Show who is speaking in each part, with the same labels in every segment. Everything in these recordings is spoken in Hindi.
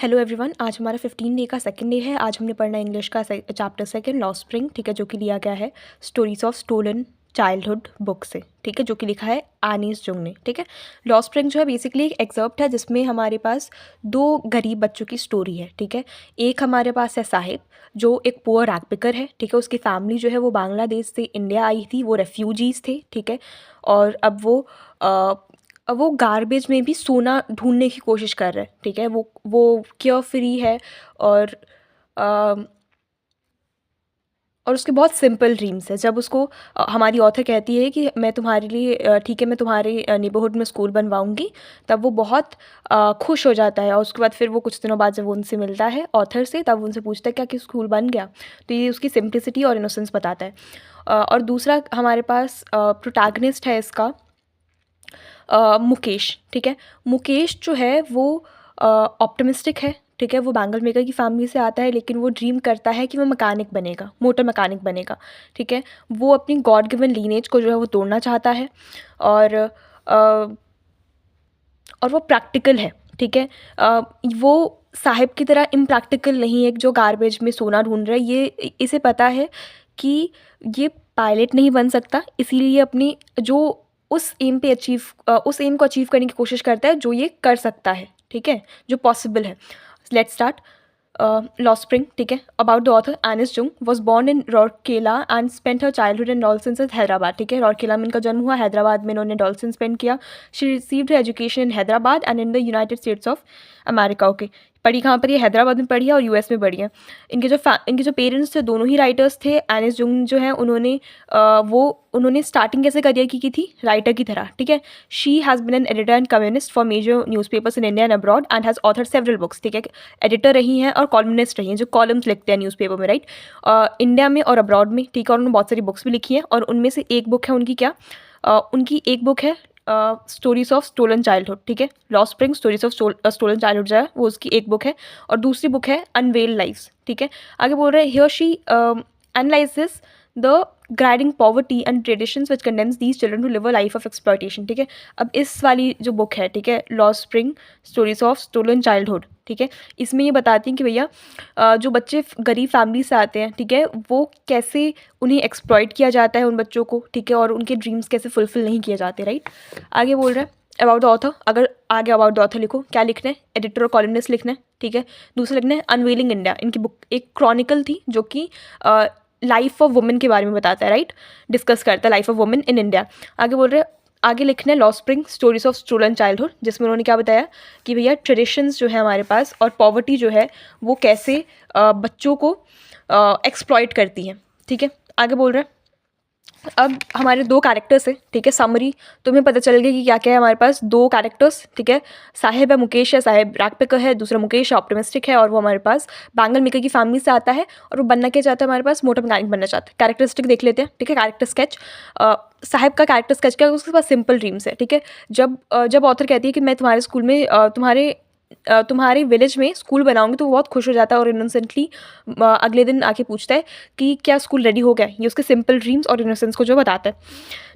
Speaker 1: हेलो एवरीवन, आज हमारा 15 डे का सेकंड डे है। आज हमने पढ़ना इंग्लिश का चैप्टर सेकंड लॉ स्प्रिंग, ठीक है, जो कि लिया गया है stories of stolen childhood book से, ठीक है, जो कि लिखा है एनिस जुंग ने, ठीक है। लॉ स्प्रिंग जो है बेसिकली एक एक्सर्प्ट है जिसमें हमारे पास दो गरीब बच्चों की स्टोरी है, ठीक है। एक हमारे पास है साहिब जो एक पुअर रैग पिकर है, ठीक है। उसकी फैमिली जो है वो बांग्लादेश से इंडिया आई थी, वो रेफ्यूजीज़ थे, ठीक है। और अब वो गार्बेज में भी सोना ढूंढने की कोशिश कर रहे हैं, ठीक है। वो केयर फ्री है और अ, और उसके बहुत सिंपल ड्रीम्स है। जब उसको हमारी ऑथर कहती है कि मैं तुम्हारे लिए ठीक है, मैं तुम्हारे नेबरहुड में स्कूल बनवाऊंगी, तब वो बहुत खुश हो जाता है। और उसके बाद फिर वो कुछ दिनों बाद जब वो उनसे मिलता है ऑथर से, तब उनसे पूछता है क्या कि स्कूल बन गया। तो ये उसकी सिंप्लिसिटी और इनोसेंस बताता है। और दूसरा हमारे पास प्रोटैगनिस्ट है इसका मुकेश, ठीक है। मुकेश जो है वो ऑप्टिमिस्टिक है, ठीक है। वो बैंगल मेकर की फैमिली से आता है, लेकिन वो ड्रीम करता है कि वो मैकेनिक बनेगा, मोटर मैकेनिक बनेगा, ठीक है। वो अपनी गॉड गिवन लीनेज को जो है वो तोड़ना चाहता है और वो प्रैक्टिकल है, ठीक है। वो साहिब की तरह इम्प्रैक्टिकल नहीं है जो गार्बेज में सोना ढूंढ रहा है। ये इसे पता है कि ये पायलट नहीं बन सकता, इसीलिए अपनी जो उस एम को अचीव करने की कोशिश करता है जो ये कर सकता है, ठीक है, जो पॉसिबल है। लेट्स स्टार्ट लॉ स्प्रिंग, ठीक है। About the author Anees Jung was born in Rourkela and spent her childhood in डॉल्सन हैदराबाद, ठीक है। रौरकेला में इनका जन्म हुआ, हैदराबाद में इन्होंने डॉल्सन स्पेंड किया। She received education in Hyderabad and in the United states of America. Okay, पढ़ी कहाँ पर? ये हैदराबाद में पढ़ी है और यूएस में पढ़ी है। इनके जो पेरेंट्स थे दोनों ही राइटर्स थे। एनिस जुंग जो है उन्होंने स्टार्टिंग कैसे करियर की थी? राइटर की तरह, ठीक है। She has been an editor and communist for major newspapers in India and abroad and has author several books, ठीक है। एडिटर रही हैं और कॉलमनिस्ट रही हैं, जो कॉलम्स लिखते हैं न्यूज़पेपर में, राइट, इंडिया में और अब्रॉड में, ठीक है। और उन्होंने बहुत सारी बुक्स भी लिखी हैं और उनमें से एक बुक है उनकी क्या उनकी एक बुक है स्टोरीज ऑफ स्टोलन चाइल्डहुड, ठीक है। लॉ spring stories of stolen childhood जो है वो उसकी एक बुक है और दूसरी बुक है अनवेल्ड लाइव्स, ठीक है। आगे बोल रहे हैं here she analyses the grinding poverty and traditions which condemns these children to live a life of exploitation, ठीक है। अब इस वाली जो बुक है, ठीक है, लॉ spring stories of stolen childhood, ठीक है, इसमें ये बताती हैं कि भैया जो बच्चे गरीब फैमिली से आते हैं, ठीक है, वो कैसे उन्हें एक्सप्लॉयट किया जाता है उन बच्चों को, ठीक है, और उनके ड्रीम्स कैसे फुलफिल नहीं किए जाते, राइट। आगे बोल रहे हैं अबाउट द ऑथर। अगर आगे अबाउट द ऑथर लिखो, क्या लिखना है? एडिटर और कॉलमनिस्ट लिखना है, ठीक है। दूसरा लिखना है अनवेलिंग इंडिया। इनकी बुक एक क्रॉनिकल थी जो कि लाइफ ऑफ वुमेन के बारे में बताता है, राइट, डिस्कस करता है life of women in India. आगे बोल रहे हैं आगे लिखना है लॉ spring stories of stolen childhood, जिसमें उन्होंने क्या बताया कि भैया ट्रेडिशंस जो है हमारे पास और पॉवर्टी जो है वो कैसे बच्चों को एक्सप्लॉइट करती हैं, ठीक है। आगे बोल रहे हैं अब हमारे दो कैरेक्टर्स हैं, ठीक है। समरी तुम्हें पता चल गया कि क्या क्या है हमारे पास। दो कैरेक्टर्स, ठीक है, साहिब है, मुकेश है। साहिब रैग पिकर है, दूसरा मुकेश ऑप्टिमिस्टिक है और वो हमारे पास बैंगल मेकर की फैमिली से आता है और वो बनना क्या चाहता है? हमारे पास मोटर मैकेनिक बनना चाहता है। कैरेक्टरिस्टिक देख लेते हैं, ठीक है। कैरेक्टर स्केच, साहिब का कैरेक्टर स्केच क्या है? उसके पास सिंपल ड्रीम्स है, ठीक है। जब ऑथर कहती है कि मैं तुम्हारे स्कूल में तुम्हारे विलेज में स्कूल बनाऊंगी, तो वो बहुत खुश हो जाता है और इनोसेंटली अगले दिन आके पूछता है कि क्या स्कूल रेडी हो गया। ये उसके सिंपल ड्रीम्स और इनोसेंस को जो बताता है।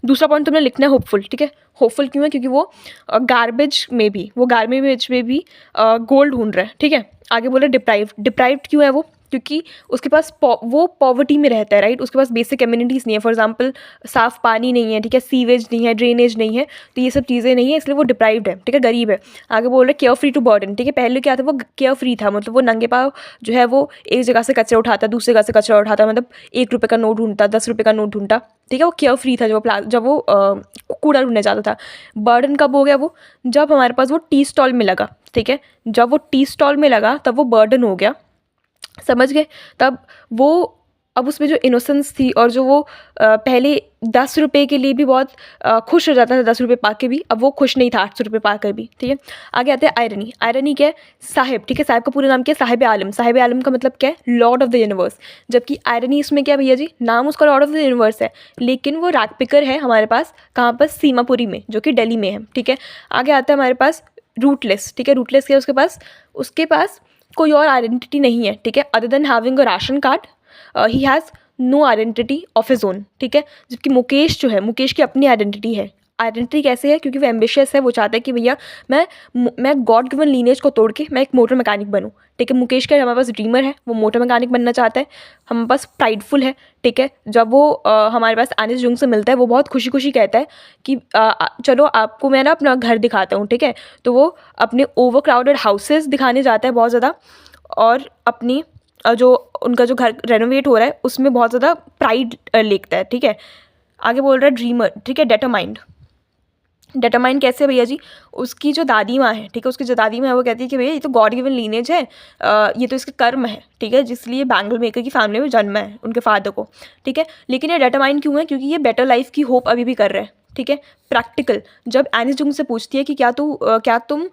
Speaker 1: दूसरा पॉइंट तुमने लिखना है होपफुल, ठीक है। होपफुल क्यों है? क्योंकि वो गार्बेज में भी गोल्ड ढूंढ रहा है, ठीक है। आगे बोले डिप्राइव्ड क्यों है वो? क्योंकि उसके पास वो पॉवर्टी में रहता है, राइट। उसके पास बेसिक कम्युनिटीज़ नहीं है, फॉर एग्जांपल साफ़ पानी नहीं है, ठीक है, सीवेज नहीं है, ड्रेनेज नहीं है, तो ये सब चीज़ें नहीं है, इसलिए वो डिप्राइव्ड है, ठीक है, गरीब है। आगे बोल रहे केयर फ्री टू बर्डन, ठीक है। पहले क्या था? वो केयर फ्री था, मतलब वो नंगे पाँव जो है वो एक जगह से कचरा उठाता, दूसरी जगह से कचरा उठाता, मतलब 1 रुपये का नोट ढूंढता, 10 रुपये का नोट ढूंढता, ठीक है। वो केयर फ्री था जब वो कूड़ा ढूंढने जाता था। बर्डन कब हो गया वो? जब हमारे पास वो टी स्टॉल में लगा, ठीक है। जब वो टी स्टॉल में लगा तब वो बर्डन हो गया, समझ गए। तब वो अब उसमें जो इनोसेंस थी और जो वो पहले 10 रुपये के लिए भी बहुत खुश हो जाता था, 10 रुपये पा के भी, अब वो खुश नहीं था 800 रुपये पा कर भी, ठीक है। आगे आते हैं आयरनी। आयरनी क्या है? साहिब, ठीक है। साहिब का पूरा नाम क्या है? साहिब आलम। साहिब आलम का मतलब क्या है? Lord of the universe. जबकि आयरनी इसमें क्या भैया जी? नाम उसका लॉर्ड ऑफ द यूनिवर्स है, लेकिन वो रैग पिकर है हमारे पास, कहाँ पर? सीमापुरी में, जो कि दिल्ली में है, ठीक है। आगे आता है हमारे पास रूटलेस, ठीक है। रूटलेस क्या है? उसके पास कोई और आइडेंटिटी नहीं है, ठीक है, other than having a ration card. He has no identity of his own, ठीक है। जबकि मुकेश जो है, मुकेश की अपनी आइडेंटिटी है, आइडेंटिटी कैसे है, क्योंकि वो एम्बिशियस है, वो चाहता है कि भैया मैं गॉड गिवन लीनेज को तोड़ के मैं एक मोटर मैकेनिक बनूँ, ठीक है। मुकेश का हमारे पास ड्रीमर है, वो मोटर मैकेनिक बनना चाहता है, हमारे पास प्राइडफुल है, ठीक है। जब वो हमारे पास एनिस जुंग से मिलता है, वो बहुत खुशी खुशी कहता है कि चलो आपको मैं ना अपना घर दिखाता हूँ, ठीक है। तो वो अपने ओवर क्राउडेड हाउसेस दिखाने जाता है बहुत ज़्यादा, और अपनी जो उनका जो घर रेनोवेट हो रहा है उसमें बहुत ज़्यादा प्राइड लेता है, ठीक है। आगे बोल रहा है ड्रीमर, ठीक है। डेटरमाइंड, डेटरमाइंड कैसे है भैया जी, उसकी जो दादी माँ है, ठीक है, उसकी जो दादी माँ है वो कहती है कि भैया ये तो गॉड गिवन लीनेज है, ये तो इसके कर्म है, ठीक है, जिसलिए बैंगल मेकर की फैमिली में जन्म है उनके फादर को, ठीक है। लेकिन ये डेटरमाइंड क्यों है, क्योंकि ये बेटर लाइफ की होप अभी भी कर रहे हैं, ठीक है। प्रैक्टिकल, जब एनिस जुंग से पूछती है कि क्या तुम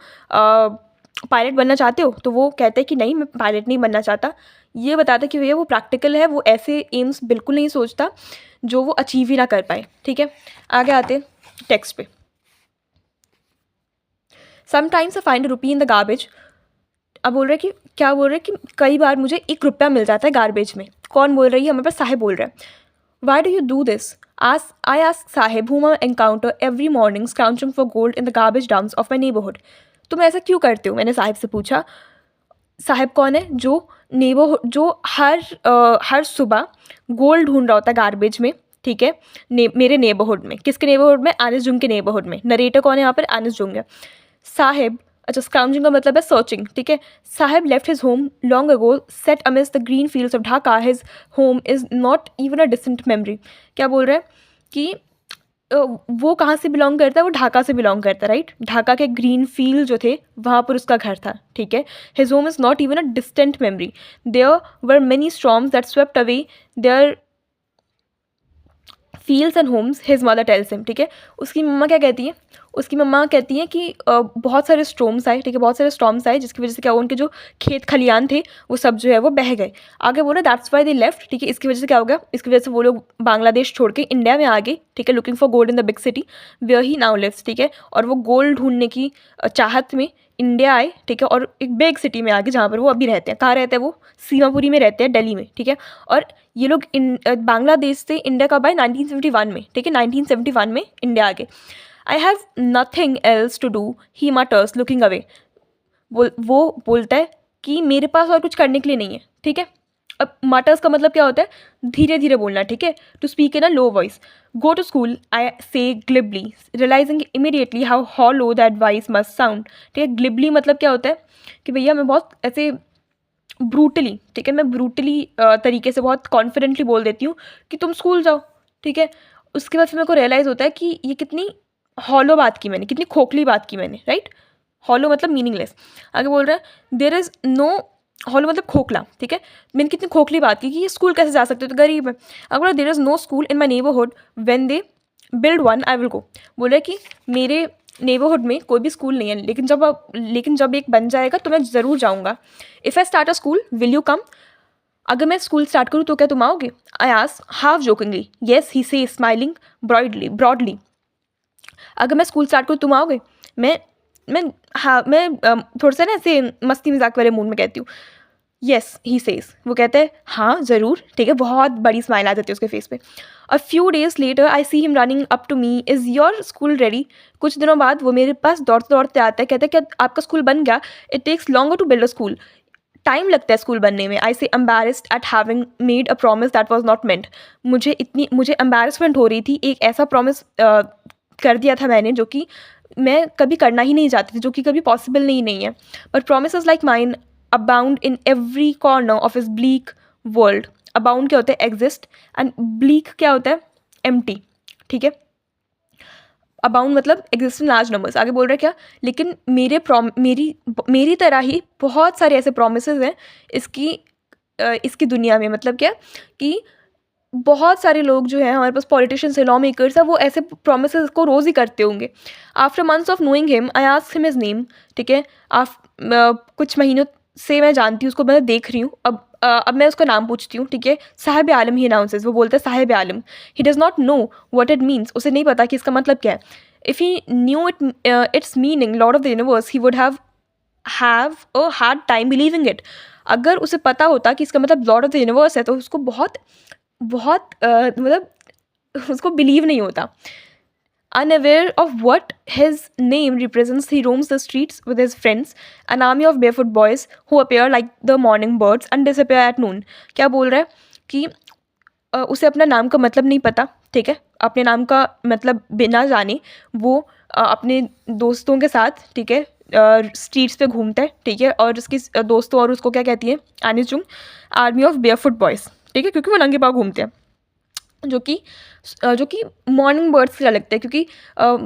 Speaker 1: पायलट बनना चाहते हो, तो वो कहता है कि नहीं, मैं पायलट नहीं बनना चाहता। ये बताता है कि भैया वो प्रैक्टिकल है, वो ऐसे एम्स बिल्कुल नहीं सोचता जो वो अचीव ही ना कर पाए, ठीक है। आगे आते हैं टेक्स्ट पे। Sometimes I find rupee in the garbage. अब बोल रहे हैं कि क्या बोल रहे हैं कि कई बार मुझे 1 रुपया मिल जाता है गार्बेज में। कौन बोल रही है, हमारे पास साहिब बोल रहा है। Why do you do this? I ask Sahib whom I encounter every morning scrounging for gold in the garbage dumps of my neighborhood. तुम ऐसा क्यों करते हो? मैंने साहिब से पूछा। साहिब कौन है? जो हर सुबह गोल्ड ढूंढ रहा होता है गार्बेज में, ठीक है, मेरे नेबरहुड में। किसके नेबरहुड में? एनिस जुंग के नेबरहुड में। नरेटर कौन है यहाँ पर? एनिस जुंग है। साहिब, अच्छा, स्क्राउंजिंग का मतलब है सर्चिंग, ठीक है। Saheb left his home long ago, set amidst the green fields of Dhaka, his home is not even a distant memory. क्या बोल रहा है कि वो कहाँ से बिलोंग करता है? वो ढाका से बिलोंग करता है, राइट। ढाका के ग्रीन फील्ड जो थे वहाँ पर उसका घर था, ठीक है। His home is not even a distant memory, there were many storms that swept away their fields and homes, his mother tells him, ठीक है। उसकी मम्मा क्या कहती है? उसकी मम्मा कहती हैं कि बहुत सारे स्टॉर्म्स आए, ठीक है, बहुत सारे स्टॉर्म्स आए, जिसकी वजह से क्या हुआ, उनके जो खेत खलियान थे वो सब जो है वो बह गए। आगे बोला दैट्स वाई दे लेफ्ट, ठीक है। इसकी वजह से क्या हो गया? इसकी वजह से वो लोग बांग्लादेश छोड़ के इंडिया में आ गए, ठीक है, looking for gold in the big city where he now lives, ठीक है। और वो गोल्ड ढूंढने की चाहत में इंडिया आए, ठीक है, और एक बिग सिटी में आगे जहाँ पर वो अभी रहते हैं। कहाँ रहते हैं वो? सीमापुरी में रहते हैं, दिल्ली में, ठीक है। और ये लोग बांग्लादेश से इंडिया का बाय 1971 में, ठीक है, 1971 में इंडिया आ गए। I have nothing else to do, he mutters looking away. वो बोलता है कि मेरे पास और कुछ करने के लिए नहीं है, ठीक है। अब मटर्स का मतलब क्या होता है? धीरे धीरे बोलना, ठीक है। To speak in a low voice. Go to school, I say glibly, realising immediately how hollow that voice must sound, ठीक है। ग्लिबली मतलब क्या होता है कि भैया मैं बहुत ऐसे ब्रूटली, ठीक है, मैं ब्रूटली तरीके से बहुत कॉन्फिडेंटली बोल देती हूँ कि तुम स्कूल जाओ, ठीक है। उसके बाद फिर मेरे को रियलाइज़ होता है कि ये कितनी हॉलो बात की मैंने, कितनी खोखली बात की मैंने, राइट। हॉलो मतलब मीनिंगलेस। आगे बोल रहा है देयर इज़ नो, हॉलो मतलब खोखला, ठीक है। मैंने कितनी खोखली बात की कि ये स्कूल कैसे जा सकते हो, तो गरीब है। अगर बोला there is no school in my neighbourhood, when they build one I will go. बोल रहा है कि मेरे नेबरहुड में कोई भी स्कूल नहीं है, लेकिन जब एक बन जाएगा तो मैं ज़रूर जाऊँगा। If I start a school will you come? अगर मैं स्कूल स्टार्ट करूँ तो क्या तुम आओगे? I ask half jokingly. Yes, he says smiling broadly. अगर मैं स्कूल स्टार्ट करूँ तुम आओगे? मैं थोड़ा सा ना ऐसे मस्ती मजाक वाले मूड में कहती हूँ। येस, ही सेज, वो कहता है हाँ ज़रूर, ठीक है। बहुत बड़ी स्माइल आ जाती है उसके फेस पे। A few days later I see him running up to me, is your school ready? कुछ दिनों बाद वो मेरे पास दौड़ते दौड़ते आता है, कहता है क्या आपका स्कूल बन गया? It takes longer to build a school, time लगता है स्कूल बनने में। I say embarrassed at having made a promise that was not meant. मुझे एम्बेरसमेंट हो रही थी, एक ऐसा प्रॉमिस कर दिया था मैंने जो कि मैं कभी करना ही नहीं चाहती थी, जो कि कभी पॉसिबल नहीं है। But promise like mine abound in every corner of इस ब्लीक वर्ल्ड। अबाउंड क्या होता है? एग्जिस्ट, एंड ब्लीक क्या होता है? एम्प्टी, ठीक है। अबाउंड मतलब एग्जिस्ट इन लार्ज नंबर्स। आगे बोल रहे क्या? लेकिन मेरी तरह ही बहुत सारे ऐसे प्रोमिसेस हैं इसकी दुनिया में। मतलब क्या कि बहुत सारे लोग जो हैं हमारे पास, पॉलिटिशियंस है, लॉ मेकर्स है, वो ऐसे प्रोमिसेस को रोज़ ही करते होंगे। After months of knowing him I asked him his name, ठीक है। कुछ महीनों से मैं जानती हूँ उसको, मैं देख रही हूँ। अब मैं उसका नाम पूछती हूँ, ठीक है। साहिब आलम ही अनाउंसेस, वो बोलता है Saheb Alam. He does not know what it means, उसे नहीं पता कि इसका मतलब क्या है। If he knew its meaning, lord of the universe, he would have a hard time believing it. अगर उसे पता होता कि इसका मतलब लॉर्ड ऑफ द यूनिवर्स है तो उसको बहुत बहुत मतलब उसको बिलीव नहीं होता। Unaware of what his name represents, he roams the streets with his friends, an army of barefoot boys who appear like the morning birds and disappear at noon. क्या बोल रहा है कि उसे अपना नाम का मतलब नहीं पता, ठीक है, अपने नाम का मतलब बिना जाने वो अपने दोस्तों के साथ, ठीक है, स्ट्रीट्स पे घूमता है, ठीक है, और उसकी दोस्तों और उसको क्या कहती है, Anne's Jung, army of barefoot boys, ठीक है, क्योंकि वो नंगे पाँव घूमते हैं, जो कि मॉर्निंग बर्ड्स की तरह लगते हैं, क्योंकि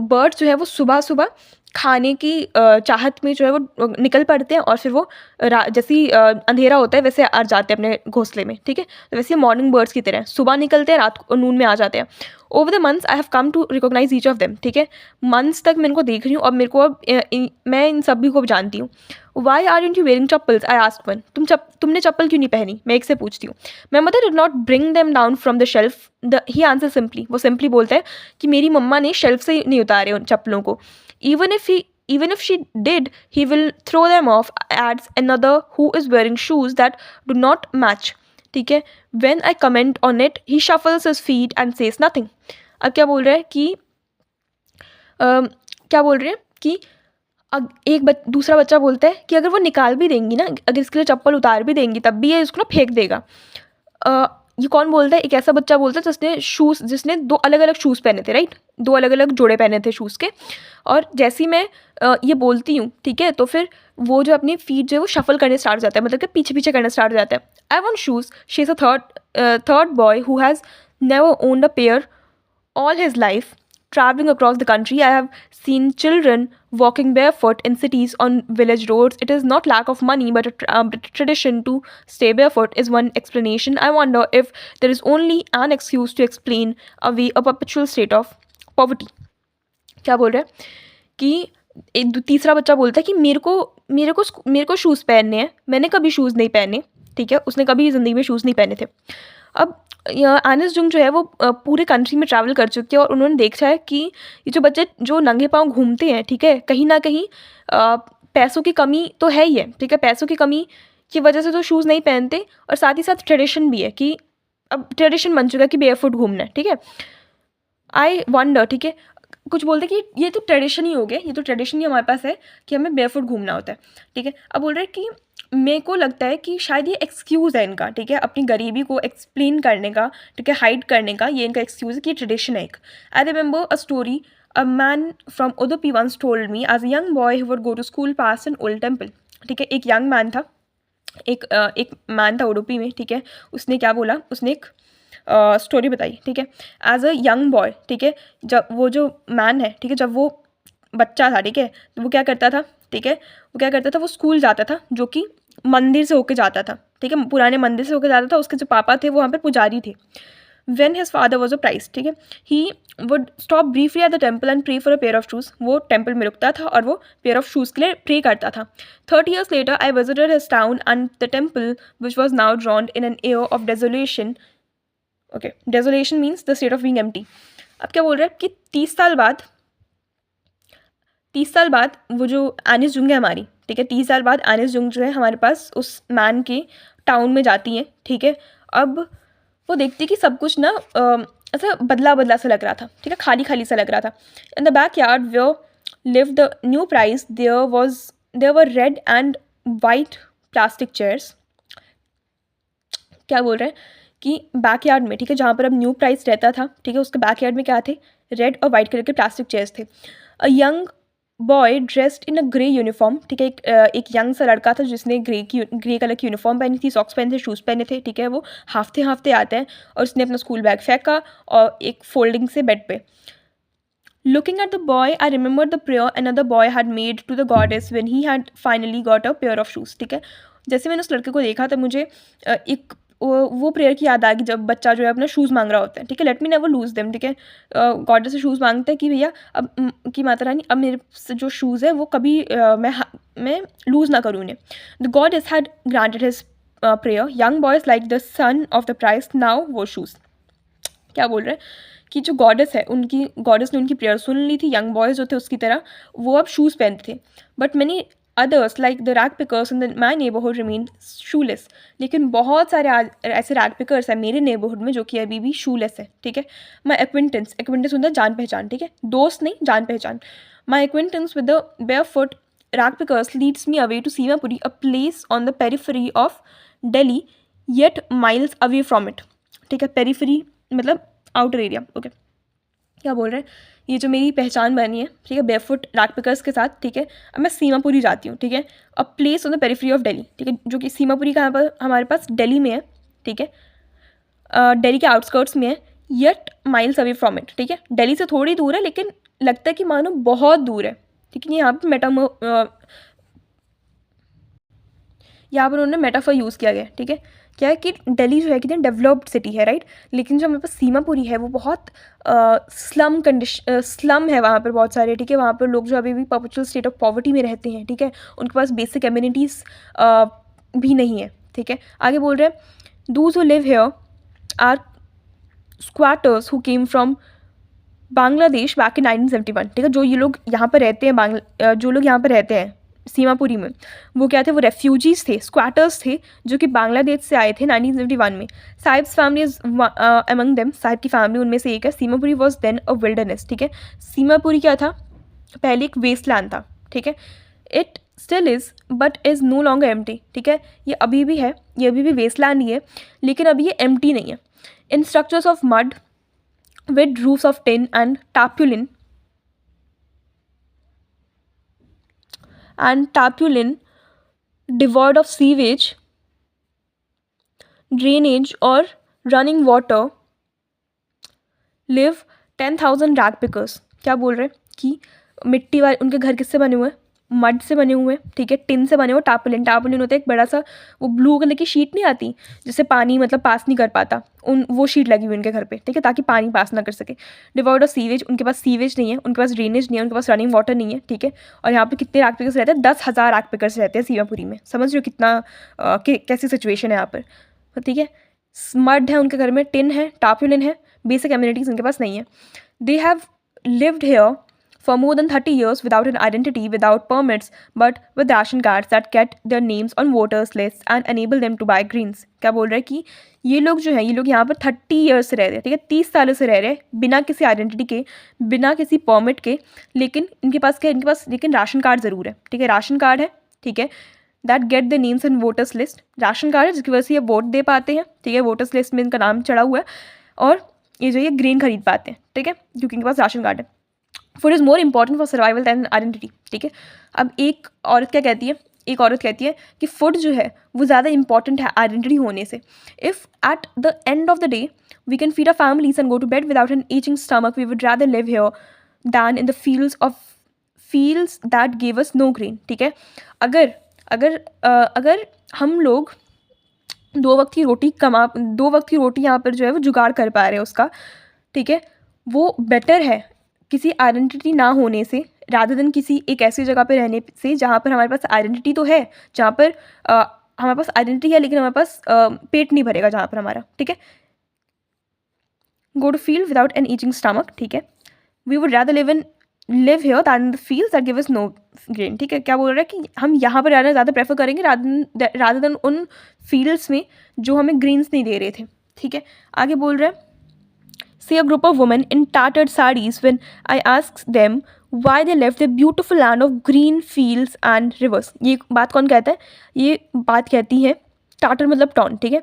Speaker 1: बर्ड्स जो है वो सुबह सुबह खाने की चाहत में जो है वो निकल पड़ते हैं, और फिर वो जैसे ही अंधेरा होता है वैसे आ जाते हैं अपने घोंसले में, ठीक है, तो वैसे मॉर्निंग बर्ड्स की तरह सुबह निकलते हैं, रात को नून में आ जाते हैं. Over the months I have come to recognise each of them, ठीक है, मंथ्स तक मैं इनको देख रही हूँ, और मेरे को अब मैं इन सभी को जानती हूँ. Why are you wearing chappals, I asked one, तुमने चप्पल क्यों नहीं पहनी, मैं एक से पूछती हूँ. My mother did not bring them down from the shelf, he answer simply, वो सिंपली बोलता है कि मेरी मम्मा ने शेल्फ से नहीं उतारे उन चप्पलों को. Even if she did, he will throw them off, adds another who is wearing shoes that do not match. ठीक है. When I comment on it, he shuffles his feet and says nothing. अब क्या बोल रहा है कि क्या बोल रहे हैं कि दूसरा बच्चा बोलता है कि अगर वो निकाल भी देंगी ना, अगर इसके लिए चप्पल उतार भी देंगी, तब भी ये इसको ना फेंक देगा. ये कौन बोलता है? एक ऐसा बच्चा बोलता है जिसने 2 अलग अलग शूज़ पहने थे, राइट, 2 अलग अलग जोड़े पहने थे शूज़ के. और जैसे ही मैं ये बोलती हूँ, ठीक है, तो फिर वो जो अपनी फीट जो है वो शफल करने स्टार्ट हो जाता है, मतलब कि पीछे पीछे करना स्टार्ट हो जाता है. I want shoes, she is a third boy who has never owned a pair all his life. Traveling across the country, I have seen children walking barefoot in cities on village roads. It is not lack of money, but a tradition to stay barefoot is one explanation. I wonder if there is only an excuse to explain away a perpetual state of poverty. क्या बोल रहा है कि तीसरा बच्चा बोलता है कि मेरे को शूज़ पहनने हैं, मैंने कभी शूज़ नहीं पहने, ठीक है, उसने कभी ज़िंदगी में शूज़ नहीं पहने थे. अब आनिस जुंग जो है वो पूरे कंट्री में ट्रैवल कर चुके हैं, और उन्होंने देखा है कि ये जो बच्चे जो नंगे पाँव घूमते हैं, ठीक है, कहीं ना कहीं पैसों की कमी तो है ही है, ठीक है, पैसों की कमी की वजह से तो शूज़ नहीं पहनते, और साथ ही साथ ट्रेडिशन भी है कि अब ट्रेडिशन बन चुका है कि बेयरफुट घूमना है, ठीक है. आई वंडर, ठीक है, कुछ बोलते कि ये तो ट्रेडिशन ही हो गया, ये तो ट्रेडिशन ही हमारे पास है कि हमें बेयरफुट घूमना होता है, ठीक है. अब बोल रहे हैं कि मेरे को लगता है कि शायद ये एक्सक्यूज़ है इनका, ठीक है, अपनी गरीबी को एक्सप्लेन करने का, ठीक है, हाइड करने का, ये इनका एक्सक्यूज़ है कि ट्रेडिशन है एक. I remember a story, a man from Udupi once told me as a young boy who would go to school past an old temple. ठीक है, एक यंग मैन था, एक मैन था उडुपी में, ठीक है, उसने क्या बोला, उसने एक स्टोरी बताई, ठीक है, एज अ यंग बॉय, ठीक है, जब वो जो मैन है, ठीक है, जब वो बच्चा था, ठीक है, तो वो क्या करता था, ठीक है, वो स्कूल जाता था, जो कि मंदिर से होके जाता था, ठीक है, पुराने मंदिर से होके जाता था. उसके जो पापा थे वो वहाँ पर पुजारी थे. When his father was a priest, ठीक है, he would stop briefly at the temple and pray for a pair of shoes. वो टेम्पल में रुकता था और वो पेयर ऑफ शूज़ के लिए प्रे करता था. 30 years later, I visited his town and the temple, which was now drowned in an air of desolation. Okay, desolation means the state of being empty. अब क्या बोल रहे हैं कि 30 साल बाद वो जो आनिस जुंग है हमारी, ठीक है, 30 साल बाद आनिस जुंग जो है हमारे पास उस मैन के टाउन में जाती हैं, ठीक है. अब वो देखती कि सब कुछ ना ऐसा बदला सा लग रहा था, ठीक है, खाली सा लग रहा था. In the back yard where live the new priest, there were red and white plastic chairs. क्या बोल रहे हैं कि बैक यार्ड में, ठीक है, जहाँ पर अब न्यू प्राइस रहता था, ठीक है, उसके बैक यार्ड में क्या थे, रेड और वाइट कलर के प्लास्टिक चेयर्स थे. अ young boy dressed in a grey uniform, ठीक है, एक यंग सा लड़का था जिसने ग्रे कलर की यूनिफॉर्म पहनी थी, सॉक्स पहने थे, शूज़ पहने थे, ठीक है, वो हाफते आता है और उसने अपना स्कूल बैग फेंका और एक फोल्डिंग से बेड पे. Looking at the boy, I remembered the prayer another boy had made to the goddess when he had finally got a pair of shoes. ठीक है, जैसे मैंने उस लड़के को देखा तो मुझे एक वो प्रेयर की याद आ गई जब बच्चा जो है अपना शूज़ मांग रहा होता है, ठीक है, let me never loose them, ठीक है, गॉडेस से शूज़ मांगता है कि भैया अब कि माता रानी अब मेरे से जो शूज़ है वो कभी मैं लूज़ ना करूँ उन्हें. The goddess had granted his prayer. Young boys like the son of the price now वो शूज़. क्या बोल रहे हैं कि जो गॉडेस है गॉडेस ने उनकी प्रेयर सुन ली थी. यंग बॉयज़ जो थे उसकी तरह वो अब शूज़ पहनते थे. But many Others, like the rag pickers in my neighborhood, remain shoeless. लेकिन बहुत सारे ऐसे रैग पिकर्स हैं मेरे नेबरहुड में जो कि अभी भी शूलेस है, ठीक है. माई एक्विंटेंस होता है जान पहचान, ठीक है, दोस्त नहीं जान पहचान. My acquaintance with the barefoot ragpickers leads me away to Seemapuri, a place on the periphery of Delhi, yet miles away from it. ठीक है, पेरिफेरी मतलब आउटर एरिया. ओके, क्या बोल रहे हैं, ये जो मेरी पहचान बनी है, ठीक है, बेयरफुट रैग पिकर्स के साथ, ठीक है. अब मैं सीमापुरी जाती हूँ, ठीक है, अ place on the periphery of Delhi, ठीक है, जो कि सीमापुरी कहाँ पर हमारे पास दिल्ली में है, ठीक है, दिल्ली के आउटस्कर्ट्स में है. Yet miles away from it, ठीक है, दिल्ली से थोड़ी दूर है लेकिन लगता है कि मानो बहुत दूर है, ठीक है. यहाँ पर यहाँ पर उन्होंने मेटाफर यूज़ किया गया, ठीक है. क्या है कि दिल्ली जो है कितनी डेवलप्ड सिटी है, राइट, लेकिन जो हमारे पास सीमापुरी है वो बहुत स्लम है वहाँ पर बहुत सारे, ठीक है. वहाँ पर लोग जो अभी भी परपेचुअल स्टेट ऑफ पॉवर्टी में रहते हैं, ठीक है, उनके पास बेसिक एमिनिटीज़ भी नहीं है, ठीक है. आगे बोल रहे हैं those who live here are squatters who came from Bangladesh back in 1971, ठीक है. जो ये लोग यहाँ पर रहते हैं, जो लोग यहाँ पर रहते हैं सीमापुरी में, वो क्या थे, वो रेफ्यूजीज़ थे, स्क्वाटर्स थे जो कि बांग्लादेश से आए थे 1971 में. Saheb's family is among them, Saheb की फैमिली उनमें से एक है. Seemapuri was then a wilderness, ठीक है. सीमापुरी क्या था, पहले एक वेस्टलैंड था, ठीक है. It still is but is no longer empty, ठीक है. ये अभी भी है, ये अभी भी वेस्टलैंड ही है, लेकिन अभी ये एम्प्टी नहीं है. In structures of mud with roofs of tin and tarpaulin devoid of sewage, drainage or running water live 10,000 rag pickers. क्या बोल रहे हैं कि मिट्टी वाले उनके घर किससे बने हुए हैं, मड से बने हुए हैं, ठीक है, टिन से बने हुए. टार्पोलिन होता है एक बड़ा सा वो ब्लू कलर की शीट नहीं आती जिससे पानी मतलब पास नहीं कर पाता, वो शीट लगी हुई उनके घर पे, ठीक है, ताकि पानी पास ना कर सके. डिवॉइड ऑफ सीवेज, उनके पास सीवेज नहीं है, उनके पास ड्रेनेज नहीं है, उनके पास रनिंग वाटर नहीं है, ठीक है. और यहाँ पे कितने रैग पिकर्स रहते हैं, 10,000 रैग पिकर्स रहते हैं सीमापुरी में. समझ रहे हो कितना कैसी सिचुएशन है यहाँ पर, ठीक है. मड है उनके घर में, टिन है, टार्पोलिन है, बेसिक एम्यूनिटीज़ उनके पास नहीं है. They have lived hair for more than 30 years without an identity, without permits, but with ration cards that get their names on voters lists and enable them to buy greens. क्या बोल रहे हैं कि ये लोग जो हैं, ये लोग यहाँ पर 30 ईयर्स से रह रहे हैं, ठीक है, 30 सालों से रह रहे हैं बिना किसी आइडेंटिटी के, बिना किसी परमिट के, लेकिन इनके पास क्या, इनके पास लेकिन राशन कार्ड ज़रूर है, ठीक है, राशन कार्ड है, ठीक है. That get the names in voters list, ration card है जिसकी वजह से ये वोट दे पाते हैं, ठीक है, वोटर्स लिस्ट में इनका नाम चढ़ा हुआ है, और ये जो ये ग्रेन खरीद पाते हैं, ठीक है, क्योंकि इनके पास राशन कार्ड है. Food is more important for survival than identity, ठीक है. अब एक औरत क्या कहती है, एक औरत कहती है कि फूड जो है वो ज़्यादा इंपॉर्टेंट है आइडेंटिटी होने से. If at the end of the day we can feed a families and go to bed without an aching stomach, we would rather live here than in the fields that give us no grain, ठीक है. अगर हम लोग 2 वक्त की रोटी यहाँ पर जो है वो जुगाड़ कर पा रहे हैं उसका, ठीक है, वो बेटर है किसी आइडेंटिटी ना होने से, रादर देन किसी एक ऐसी जगह पे रहने से जहाँ पर हमारे पास आइडेंटिटी तो है, जहाँ पर हमारे पास आइडेंटिटी है लेकिन हमारे पास पेट नहीं भरेगा जहाँ पर हमारा, ठीक है. Go to field without an aching stomach, ठीक है. We would rather live here than the fields that give us no grain, ठीक है. क्या बोल रहा है कि हम यहाँ पर रहना ज़्यादा प्रेफर करेंगे रादर देन उन फील्ड्स में जो हमें ग्रीन्स नहीं दे रहे थे, ठीक है. आगे बोल रहे हैं see a group of women in tattered sarees when I asked them why they left the beautiful land of green fields and rivers. ये बात कौन कहता है, ये बात कहती है टाटर मतलब टॉन, ठीक है,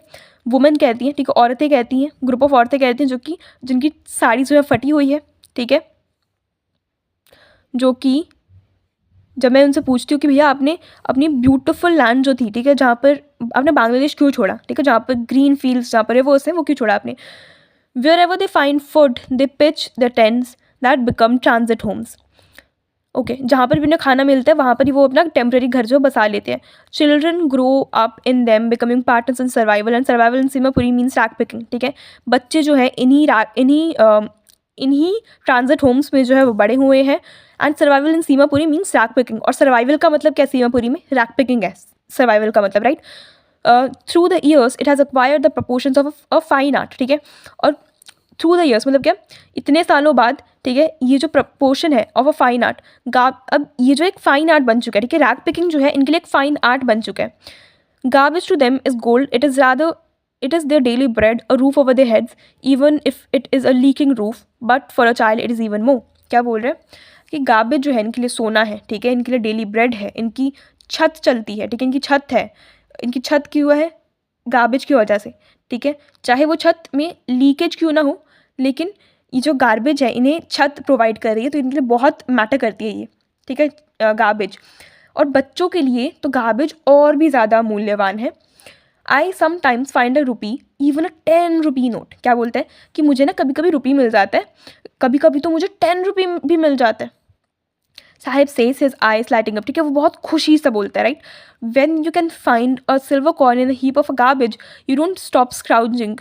Speaker 1: वुमेन कहती हैं, ठीक है, औरतें कहती हैं, ग्रुप ऑफ औरतें कहती हैं जो कि जिनकी साड़ी जो है फटी हुई है, ठीक है, जो कि जब मैं उनसे पूछती हूँ कि भैया आपने अपनी ब्यूटीफुल लैंड जो थी, ठीक है, जहाँ पर आपने बांग्लादेश क्यों छोड़ा, ठीक है, जहाँ पर ग्रीन फील्ड्स जहाँ पर रिवर्स हैं वो क्यों छोड़ा आपने. Wherever they find food, they pitch their tents that become transit homes. Okay, जहाँ पर भी उन्हें खाना मिलता है वहाँ पर ही वो अपना टेम्प्रेरी घर जो बसा लेते हैं. Children grow up in them becoming partners in survival, and survival in Seemapuri means rag picking, ठीक है. बच्चे जो है इन्हीं ट्रांजिट होम्स में जो है वो बड़े हुए हैं. And survival in Seemapuri means rag picking, और सर्वाइवल का मतलब क्या सीमापुरी में, रैग पिकिंग है सर्वाइवल का मतलब, right. Through the years it has acquired the proportions of a fine art, ठीक है, और थ्रू द ईयर्स, मतलब क्या, इतने सालों बाद, ठीक है, ये जो प्रपोर्शन है ऑफ अ फाइन आर्ट, अब ये जो एक फाइन आर्ट बन चुका है, ठीक है, रैग पिकिंग जो है इनके लिए एक फाइन आर्ट बन चुका है. Garbage to them is gold. It is their daily bread, a roof over their heads, even if it is a leaking roof. But for a child, it is even more. क्या बोल रहे हैं कि गार्बेज जो है इनके लिए सोना है, ठीक है, इनके लिए डेली ब्रेड है, इनकी छत चलती है, ठीक है, इनकी छत है, इनकी छत क्यों है, गार्बेज की वजह से, ठीक है, चाहे वो छत में लीकेज क्यों ना हो, लेकिन ये जो गार्बेज है इन्हें छत प्रोवाइड कर रही है, तो इनके लिए बहुत मैटर करती है ये, ठीक है, गार्बेज. और बच्चों के लिए तो गार्बेज और भी ज़्यादा मूल्यवान है. I sometimes find a rupee, even a 10 rupee note. क्या बोलते हैं कि मुझे ना कभी कभी रुपी मिल जाता है, कभी कभी तो मुझे 10 रुपी भी मिल जाता है. Saheb says his eyes lighting up, ठीक है, वो बहुत खुशी से बोलता है, right. When you can find a silver coin in a heap of a garbage, you don't stop scrounging,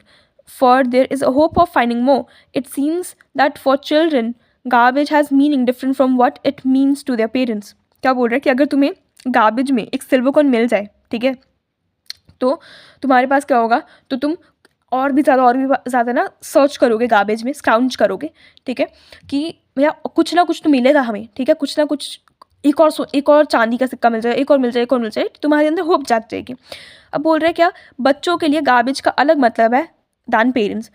Speaker 1: for there is a hope of finding more. It seems that for children garbage has meaning different from what it means to their parents. क्या बोल रहे हैं कि अगर तुम्हें गार्बेज में एक सिल्वर कॉइन मिल जाए, ठीक है, तो तुम्हारे पास क्या होगा, तो तुम और भी ज़्यादा ना सर्च करोगे गार्बेज में, स्काउंज करोगे, ठीक है, कि भैया कुछ ना कुछ तो मिलेगा हमें, ठीक है, कुछ ना कुछ, एक और चांदी का सिक्का मिल जाए, एक और मिल जाए, एक और मिल जाए, तुम्हारे अंदर होप जाग जाएगी. अब बोल रहे हैं क्या, बच्चों के लिए गार्बेज का अलग मतलब है दैन पेरेंट्स.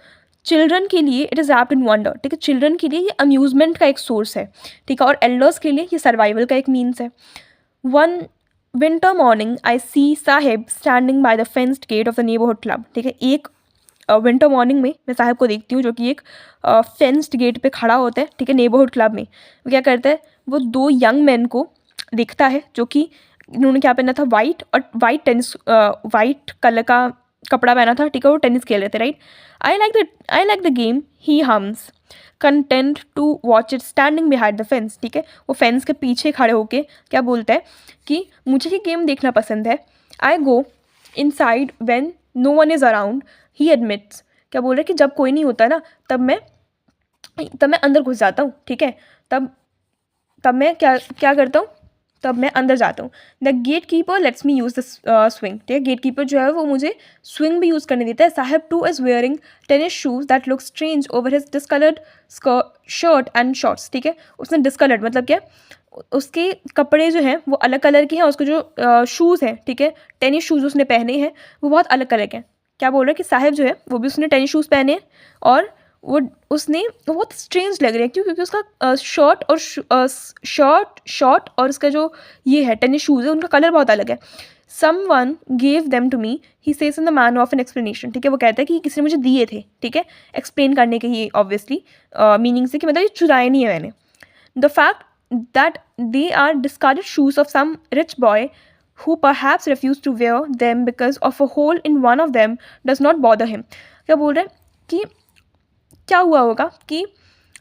Speaker 1: चिल्ड्रन के लिए it is wrapped in wonder, ठीक है, चिल्ड्रन के लिए ये अम्यूजमेंट का एक सोर्स है, ठीक है, और एल्डर्स के लिए ये सर्वाइवल का एक मीन्स है. One winter morning I see Saheb standing by the fenced gate of the neighbourhood club, ठीक है, एक विंटर मॉर्निंग में मैं साहिब को देखती हूँ जो कि एक फेंस्ड गेट पे खड़ा होता है, ठीक है, नेबरहुड क्लब में. वो क्या करता है, वो दो यंग मैन को देखता है जो कि इन्होंने क्या पहना था, वाइट कलर का कपड़ा पहना था, ठीक है, वो टेनिस खेल रहे थे, right. I like the game he hums, content to watch it standing behind the fence, ठीक है, वो फेंस के पीछे खड़े होके क्या बोलता है कि मुझे ये गेम देखना पसंद है. I go inside when no one is around, he admits. क्या बोल रहे हैं कि जब कोई नहीं होता ना, तब मैं अंदर घुस जाता हूँ, ठीक है, तब मैं क्या करता हूँ, तब मैं अंदर जाता हूँ. The gate keeper lets me use the swing, ठीक है, गेट कीपर जो है वो मुझे स्विंग भी यूज़ करने देता है. Sahib two is wearing tennis shoes that look strange over his discoloured shirt and shorts, ठीक है, उसने डिस्कलर्ड मतलब क्या, उसके कपड़े जो हैं वो अलग कलर के हैं, उसके जो शूज़ हैं, ठीक है, टेनिस शूज़ उसने पहने हैं वो बहुत अलग कलर के हैं. क्या बोल रहे हैं कि साहिब जो है वो भी उसने टेनिस शूज़ पहने हैं, और वो बहुत स्ट्रेंज लग रहे हैं, क्यों, क्योंकि उसका शॉर्ट और उसका जो ये है टेनिस शूज़ है उनका कलर बहुत अलग है. Someone gave them to me, he says in the manner of an explanation, ठीक है, वो कहता है कि किसी ने मुझे दिए थे, ठीक है, एक्सप्लेन करने के ये ऑब्वियसली मीनिंग से कि मतलब ये चुराए नहीं है मैंने. The fact that they are discarded shoes of some rich boy who perhaps refused to wear them because of a hole in one of them does not bother him. क्या बोल रहे हैं कि क्या हुआ होगा कि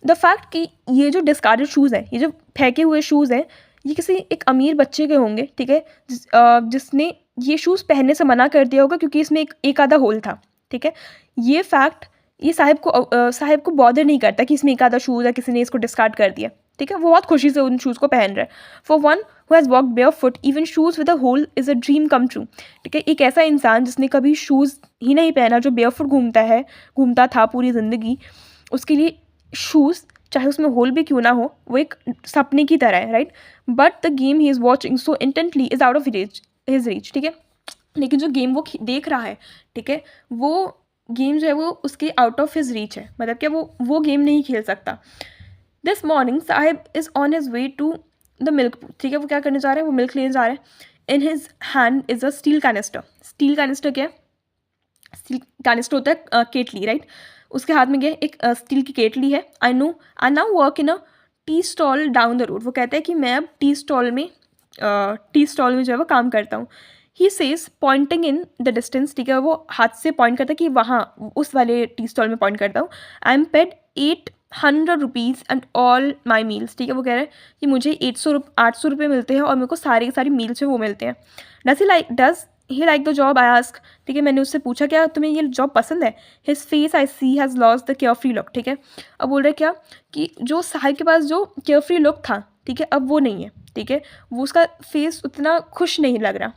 Speaker 1: द फैक्ट कि ये जो डिस्कार्डेड शूज़ हैं, ये जो फेंके हुए शूज़ हैं, ये किसी एक अमीर बच्चे के होंगे, ठीक है, जिसने ये शूज़ पहनने से मना कर दिया होगा क्योंकि इसमें एक आधा होल था, ठीक है. ये फैक्ट ये साहिब को बॉदर नहीं करता कि इसमें एक आधा शूज़ है, किसी ने इसको डिस्कार्ड कर दिया, ठीक है, वो बहुत खुशी से उन शूज़ को पहन रहा है. For one who has walked barefoot even shoes with a hole is a dream come true, ठीक है, एक ऐसा इंसान जिसने कभी शूज़ ही नहीं पहना, जो बेयर फुट घूमता था पूरी ज़िंदगी, उसके लिए शूज़ चाहे उसमें होल भी क्यों ना हो वो एक सपने की तरह है, right. But the game he is watching so intently is out of his reach, ठीक है, लेकिन जो गेम वो देख रहा है, ठीक है, वो गेम जो है वो उसके आउट ऑफ हिज रीच है, मतलब क्या वो गेम नहीं खेल सकता. This morning Saheb is on his way to the milk, ठीक है, वो क्या करने जा रहे हैं, वो मिल्क लेने जा रहे हैं. In his hand is a steel canister. Steel canister क्या है, स्टील कैनिस्टर होता है केटली, राइट. उसके हाथ में क्या है, एक स्टील की केटली है. I now work in a tea stall down the road. वो कहता है कि मैं अब टी स्टॉल में जो है वो काम करता हूँ. He says pointing in the distance, ठीक है, वो हाथ से पॉइंट करता है कि वहाँ उस वाले टी स्टॉल में पॉइंट करता हूँ. I am paid 800 rupees and all my meals, ठीक है, वो कह रहे हैं कि मुझे 800 रुपये मिलते हैं और मेरे को सारे के सारे मील्स हैं वो मिलते हैं. Does he like the job, I ask, ठीक है, मैंने उससे पूछा क्या तुम्हें ये जॉब पसंद है. His face I see has lost the carefree look, ठीक है. अब बोल रहे क्या कि जो साहिब के पास जो केयर फ्री लुक था, ठीक है, अब वो नहीं है, ठीक है, वो उसका फेस उतना खुश नहीं लग रहा.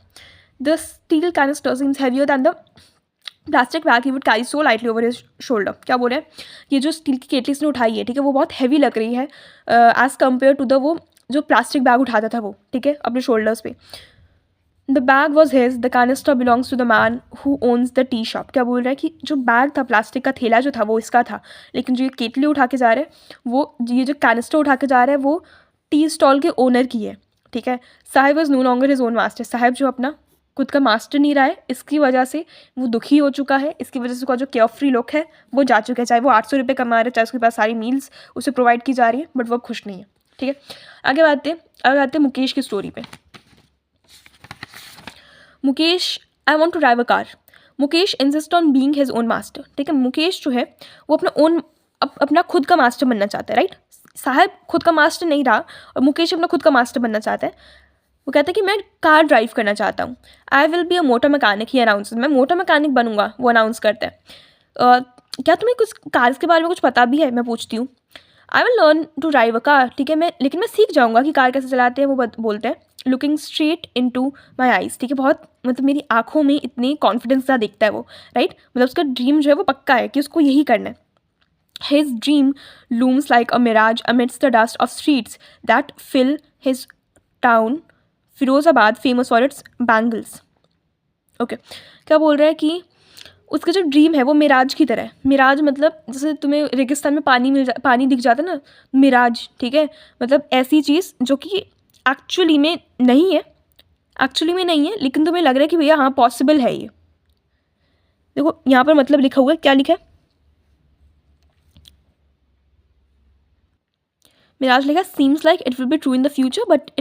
Speaker 1: The steel canister seems heavier than the plastic bag he would carry so lightly over his shoulder. क्या बोल रहे हैं, ये जो स्टील की केटली इसने उठाई है, ठीक है, वो बहुत हैवी लग रही है एज़ कम्पेयर टू द वो जो प्लास्टिक बैग उठाता था वो, ठीक है, अपने शोल्डर्स पे। The bag was his, the canister belongs to the man who owns the tea shop. क्या बोल रहा है कि जो बैग था, प्लास्टिक का थैला जो था वो इसका था, लेकिन जो ये केटली उठा के जा रहे हैं वो, ये जो कैनिस्टर उठा के जा रहा है वो टी स्टॉल के ओनर की है, ठीक है। Saheb was no longer his own master, Saheb जो अपना खुद का मास्टर नहीं रहा है, इसकी वजह से वो दुखी हो चुका है, इसकी वजह से उसका जो केयर फ्री लुक है वो जा चुका है। चाहे वो 800 रुपये कमा रहा है, चाहे उसके पास सारी मील्स उसे प्रोवाइड की जा रही है, बट वो खुश नहीं है, ठीक है। आगे आते हैं मुकेश की स्टोरी पे। Mukesh, I want to drive a car. Mukesh insist on being his own master, ठीक है। मुकेश जो है वो अपना खुद का मास्टर बनना चाहता है, राइट। साहब खुद का मास्टर नहीं रहा और मुकेश अपना खुद का मास्टर बनना चाहता है। वो कहता है कि मैं कार ड्राइव करना चाहता हूँ। I will be a motor mechanic, he announce, मैं मोटर मैकेनिक बनूंगा, वो अनाउंस करता है। क्या तुम्हें कुछ कार्स के बारे में कुछ पता भी है, मैं पूछती हूँ। I will learn to drive a car, ठीक है, लेकिन मैं सीख जाऊँगा कि कार कैसे चलाते हैं, वो बोलते हैं। Looking straight into my eyes, ठीक है, बहुत मतलब मेरी आँखों में इतनी कॉन्फिडेंस सा दिखता है वो, राइट। मतलब उसका ड्रीम जो है वो पक्का है कि उसको यही करना है। His dream looms like a mirage amidst the dust of streets that fill his town Firozabad, famous for its bangles. Okay, क्या बोल रहा है कि उसका जो ड्रीम है वो मिराज की तरह है। मिराज मतलब जैसे तुम्हें रेगिस्तान में पानी दिख जाता है ना, मिराज, ठीक है, मतलब ऐसी चीज़ जो कि एक्चुअली में नहीं है, लेकिन तुम्हें लग रहा है कि भैया हाँ पॉसिबल है ये। देखो यहाँ पर मतलब लिखा हुआ है, क्या लिखा है, मिराज लिखा, seems like it will be true in the future but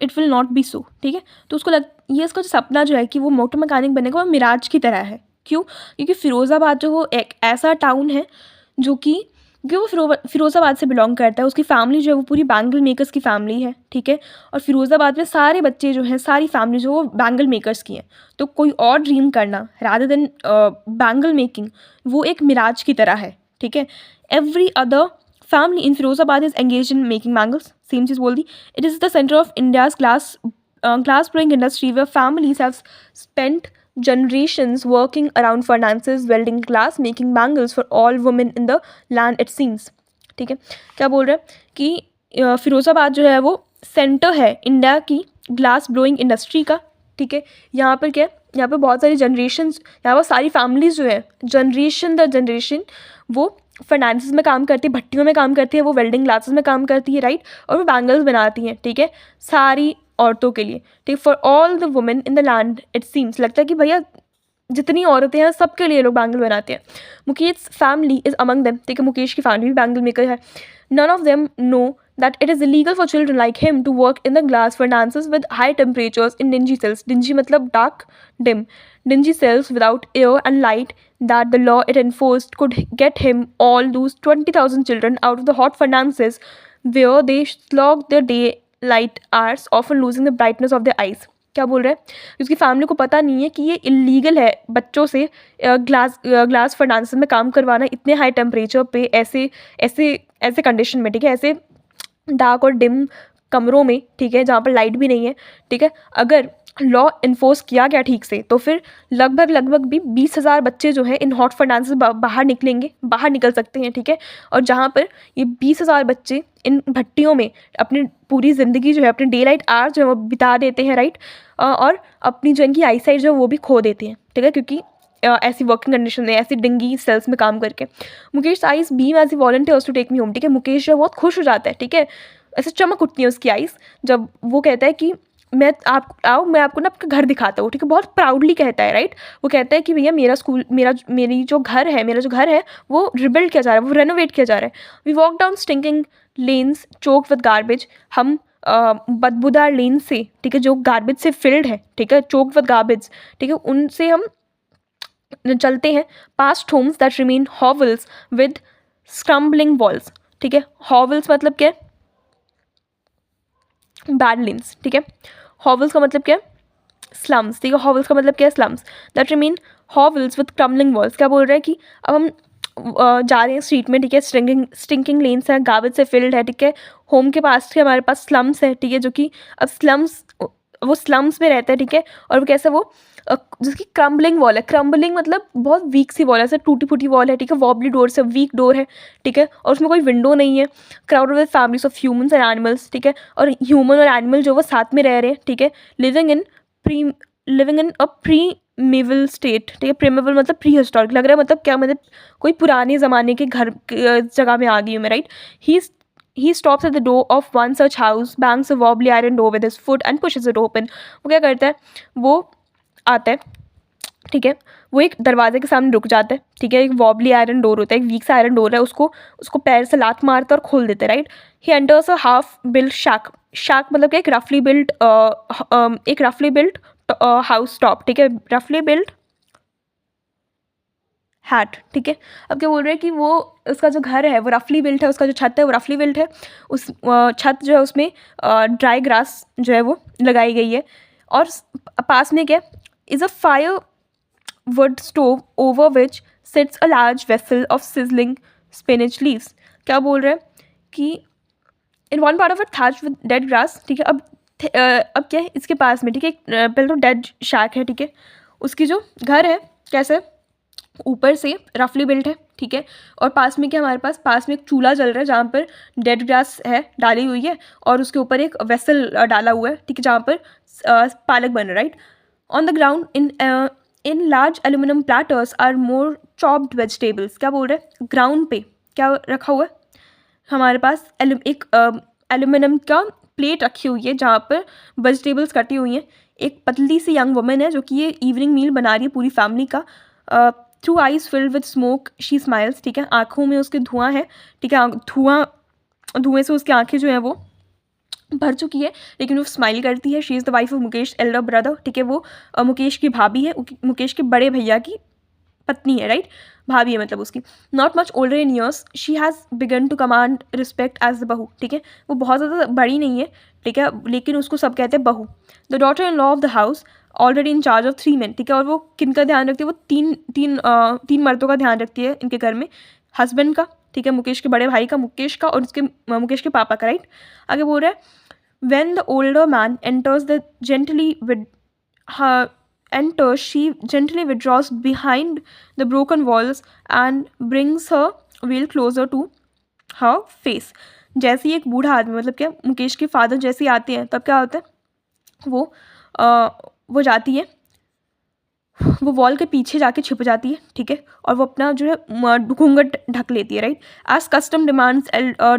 Speaker 1: it will not be so, ठीक है। तो उसको ये इसका जो सपना जो है कि वो मोटर मैकेनिक बनेगा वो मिराज की तरह है। क्यों? क्योंकि फिरोज़ाबाद जो वो एक ऐसा टाउन है जो कि वो फिरोज़ाबाद से बिलोंग करता है। उसकी फैमिली जो है वो पूरी बैंगल मेकर्स की फैमिली है, ठीक है। और फिरोज़ाबाद में सारे बच्चे जो हैं, सारी फैमिली जो वो बैंगल मेकर्स की हैं। तो कोई और ड्रीम करना रादर देन बैंगल मेकिंग, वो एक मिराज की तरह है, ठीक है। Every other family in Firozabad is engaged in making bangles. Same चीज़ बोल दी. It is the center of India's glass blowing industry where families have spent generations working around furnaces, welding glass, making bangles for all women in the land, it seems. ठीक है, क्या बोल रहे हैं कि फिरोज़ाबाद जो है वो सेंटर है इंडिया की ग्लास ब्लोइंग इंडस्ट्री का, ठीक है। यहाँ पर क्या है, यहाँ पर बहुत सारी जनरेशन्स, यहाँ पर सारी फैमिलीज़ जो है जनरेशन द जनरेशन वो फाइनेंसेस में काम करती है, भट्टियों में काम करती है, वो वेल्डिंग ग्लासेस में काम करती है, राइट। और वो बैंगल्स बनाती हैं, ठीक है, सारी औरतों के लिए, ठीक, for all the women in the land, it seems, लगता है कि भैया जितनी औरतें हैं सबके लिए लोग बैंगल बनाते हैं। Mukesh family is among them, ठीक है, मुकेश की फैमिली भी बैंगल मेकर है। None of them know that it is illegal for children like him to work in the glass furnaces with high temperatures in dingy cells. Dingy मतलब dark, dim. Dingy cells without air and light that the law it enforced could get him all those 20,000 children out of the hot furnaces where they slog their daylight hours, often losing the brightness of their eyes. क्या बोल रहे हैं, उसकी फैमिली को पता नहीं है कि ये इलीगल है बच्चों से ग्लास फर्नांसेस में काम करवाना इतने हाई टेम्परेचर पे, ऐसे कंडीशन में, ठीक है, ऐसे डार्क और डिम कमरों में, ठीक है, जहाँ पर लाइट भी नहीं है, ठीक है। अगर लॉ इन्फोर्स किया गया ठीक से तो फिर लगभग भी 20,000 बच्चे जो है इन हॉट फर्नांस से बाहर निकल सकते हैं, ठीक है। और जहाँ पर ये 20,000 बच्चे इन भट्टियों में अपनी पूरी ज़िंदगी जो है, अपने डे लाइट आवर जो है वो बिता देते हैं, राइट, और अपनी जो इनकी आई साइट जो है वो भी खो देते हैं, ठीक है, क्योंकि ऐसी वर्किंग कंडीशन में, ऐसी डिंगी सेल्स में काम करके। Mukesh eyes beam as a volunteers to take me home, ठीक है। मुकेश जो बहुत खुश हो जाता है, ठीक है, ऐसे चमक उठती है उसकी आइज़ जब वो कहता है कि मैं आपको ना आपका घर दिखाता हूँ, ठीक है, बहुत प्राउडली कहता है, राइट। वो कहता है कि भैया मेरा जो घर है वो रिबिल्ड किया जा रहा है, वो रेनोवेट किया जा रहा है। We walk down stinking lanes choke with garbage, हम बदबूदार लेन से, ठीक है, जो गार्बेज से फिल्ड है, ठीक है, चोक विद गार्बेज, ठीक है, उनसे हम चलते हैं। Past homes that remain hovels with crumbling walls, ठीक है। हॉवल्स मतलब क्या है, बैड लेन्स, ठीक है। हॉवल्स का मतलब क्या है, स्लम्स, ठीक है। हॉवल्स का मतलब क्या है, slums that remain hovels with crumbling walls. क्या बोल रहे हैं कि अब हम जा रहे हैं स्ट्रीट में, ठीक है, स्टिंकिंग लेन्स हैं, गार्बेज से फिल्ड है, ठीक है। होम के पास के हमारे पास स्लम्स है, ठीक है, जो कि अब स्लम्स वो स्लम्स में रहता है, ठीक है। और वो कैसे वो जिसकी क्रम्बलिंग वॉल है, क्रम्बलिंग मतलब बहुत वीक सी वॉल है, ऐसे टूटी फूटी वॉल है, ठीक है। वॉबली डोर से वीक डोर है, ठीक है। और उसमें कोई विंडो नहीं है। Crowded with families of humans and animals, ठीक है। और ह्यूमन और एनिमल जो वो साथ में रह रहे हैं, ठीक है। लिविंग इन अ प्रीमेवल स्टेट, ठीक है। प्रीमेवल मतलब प्री हिस्टोरिक लग रहा है, मतलब क्या, मतलब कोई पुराने ज़माने के घर जगह में आ गई हूँ मैं, right. He stops at the door of one such house, bangs a wobbly iron door with his foot and pushes it open. वो क्या करता है, वो आता है, ठीक है। वो एक दरवाजे के सामने रुक जाता है, ठीक है। एक वॉबली आयरन डोर होता है, एक वीक सा आयरन डोर है, उसको उसको पैर से लात मारता है और खोल देता है, right. He enters a half built shack, shack मतलब क्या, एक रफली बिल्ट हाउस टॉप, ठीक है। रफली बिल्ट हैट, ठीक है। अब क्या बोल रहे हैं कि वो उसका जो घर है वो रफली बिल्ट है, उसका जो छत है वो रफली बिल्ट है। उस छत जो है उसमें ड्राई ग्रास जो है वो लगाई गई है। और पास में क्या is a firewood stove over which sits a large vessel of sizzling spinach leaves. क्या बोल रहे हैं कि in one part of it thatched with dead grass, ठीक है। अब क्या है इसके पास में, ठीक है, पहले तो डेड शैक है, ठीक है। उसकी जो घर है कैसे ऊपर से रफली बिल्ट है, ठीक है। और पास में क्या, हमारे पास में एक चूल्हा जल रहा है जहाँ पर डेड ग्रास है डाली हुई है, और उसके ऊपर एक वेसल डाला हुआ है, ठीक है, जहाँ पर पालक बन रहा है, right. On the ground in large aluminium platters are more chopped vegetables. क्या बोल रहे हैं, ग्राउंड पे क्या रखा हुआ है हमारे पास, एक एल्यूमिनियम का प्लेट रखी हुई है जहाँ पर वेजिटेबल्स कटी हुई हैं। एक पतली सी यंग वुमेन है जो कि ये इवनिंग मील बना रही है पूरी फैमिली का। Through eyes filled with smoke she smiles, ठीक है। आँखों में उसके धुआं है, ठीक है। धुएं से उसकी आँखें जो हैं वो भर चुकी है, लेकिन वो स्माइल करती है। She is the wife of Mukesh Elder brother, ठीक है। वो मुकेश की भाभी है, मुकेश के बड़े भैया की पत्नी है, राइट। भाभी है मतलब उसकी। Not much older in years, she has begun to command respect as the bahu, ठीक है। वो बहुत ज़्यादा बड़ी नहीं है, ठीक है, लेकिन उसको सब कहते हैं बहू। The daughter in law of the house already in charge of 3 men, ठीक है। और वो किन का ध्यान रखती है, वो तीन मर्दों का ध्यान रखती है इनके घर में। हस्बैंड का, ठीक है, मुकेश के बड़े भाई का, मुकेश का, और उसके मुकेश के पापा का, राइट। आगे बोल रहा है when the older man enters, she gently withdraws behind the broken walls and brings her veil closer to her face. जैसे ही एक बूढ़ा आदमी, मतलब क्या, मुकेश के फादर जैसे ही आते हैं तब क्या होता है, वो जाती है, वो वॉल के पीछे जाके छिप जाती है, ठीक है। और वो अपना जो है घूंघट ढक लेती है, right. As custom demands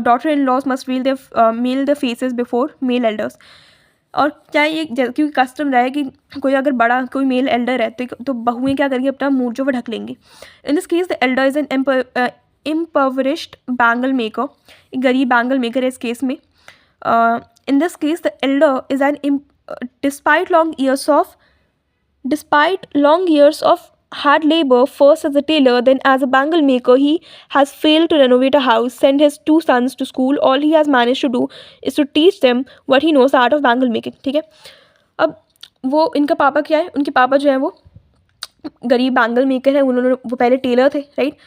Speaker 1: daughter in laws must male the faces before male elders. और क्या ये क्योंकि कस्टम रहा है कि कोई अगर बड़ा कोई मेल एल्डर है तो बहुएं क्या करेंगी, अपना मुंह जो वो ढक लेंगे। In this case the Elder is an impoverished bangle maker, एक गरीब बैंगल मेकर है इस केस में। In this case the Elder is an Despite long years of hard labor, first as a tailor, then as a bangle maker, he has failed to renovate a house, send his 2 sons to school. All he has managed to do is to teach them what he knows, the art of bangle making, ठीक है। अब वो इनका पापा क्या है, उनके पापा जो है वो गरीब बैंगल मेकर है। वो पहले टेलर थे, राइट।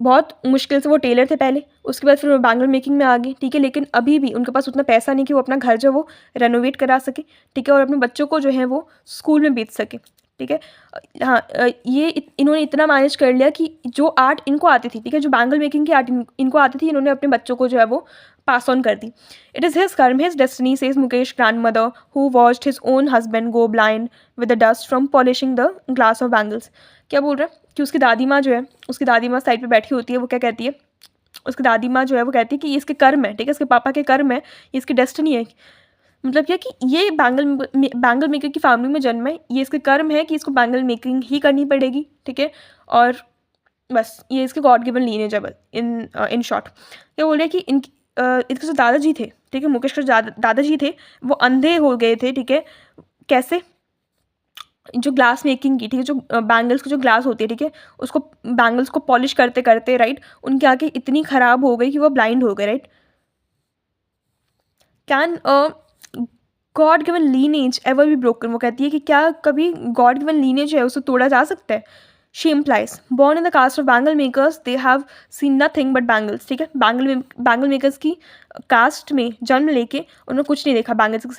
Speaker 1: बहुत मुश्किल से वो टेलर थे पहले, उसके बाद फिर वो बैंगल मेकिंग में आ गए, ठीक है। लेकिन अभी भी उनके पास उतना पैसा नहीं कि वो अपना घर जो वो रेनोवेट करा सके, ठीक है, और अपने बच्चों को जो है वो स्कूल में भेज सके, ठीक है। हाँ, इन्होंने इतना मैनेज कर लिया कि जो आर्ट इनको आती थी, ठीक है, जो बैंगल मेकिंग की आर्ट इनको आती थी, इन्होंने अपने बच्चों को जो है वो पास ऑन कर दी। इट इज़ हिज कर्म, his destiny, says Mukesh grand mother who watched his own husband go blind with the dust from polishing the glass of bangles. क्या बोल रहे हैं कि उसकी दादी माँ जो है, उसकी दादी माँ साइड पे बैठी होती है, वो क्या कहती है, उसकी दादी माँ जो है वो कहती है कि ये इसके कर्म है, ठीक है, इसके पापा के कर्म है, ये इसकी डेस्टिनी है। मतलब क्या कि ये बैंगल मेकर की फैमिली में जन्म है, ये इसके कर्म है कि इसको बैंगल मेकिंग ही करनी पड़ेगी, ठीक है। और बस ये इसके गॉड गिवन लीनेज है इन शॉर्ट। क्या बोल रहे हैं कि इसके जो दादाजी थे, ठीक है, मुकेश के दादाजी थे, वो अंधे हो गए थे, ठीक है। कैसे, जो ग्लास मेकिंग की, ठीक है, जो बैंगल्स की जो ग्लास होती है, ठीक है, उसको बैंगल्स को पॉलिश करते करते, राइट, उनकी आंखें इतनी ख़राब हो गई कि वो ब्लाइंड हो गए, right. Can God given lineage ever be broken, वो कहती है कि क्या कभी गॉड गिवन लीनेज है उसे तोड़ा जा सकता है। She implies born in the caste of bangle makers they have seen nothing but bangles, ठीक है। बैंगल मेकर्स की कास्ट में जन्म लेके उन्होंने कुछ नहीं देखा बैंगल्स के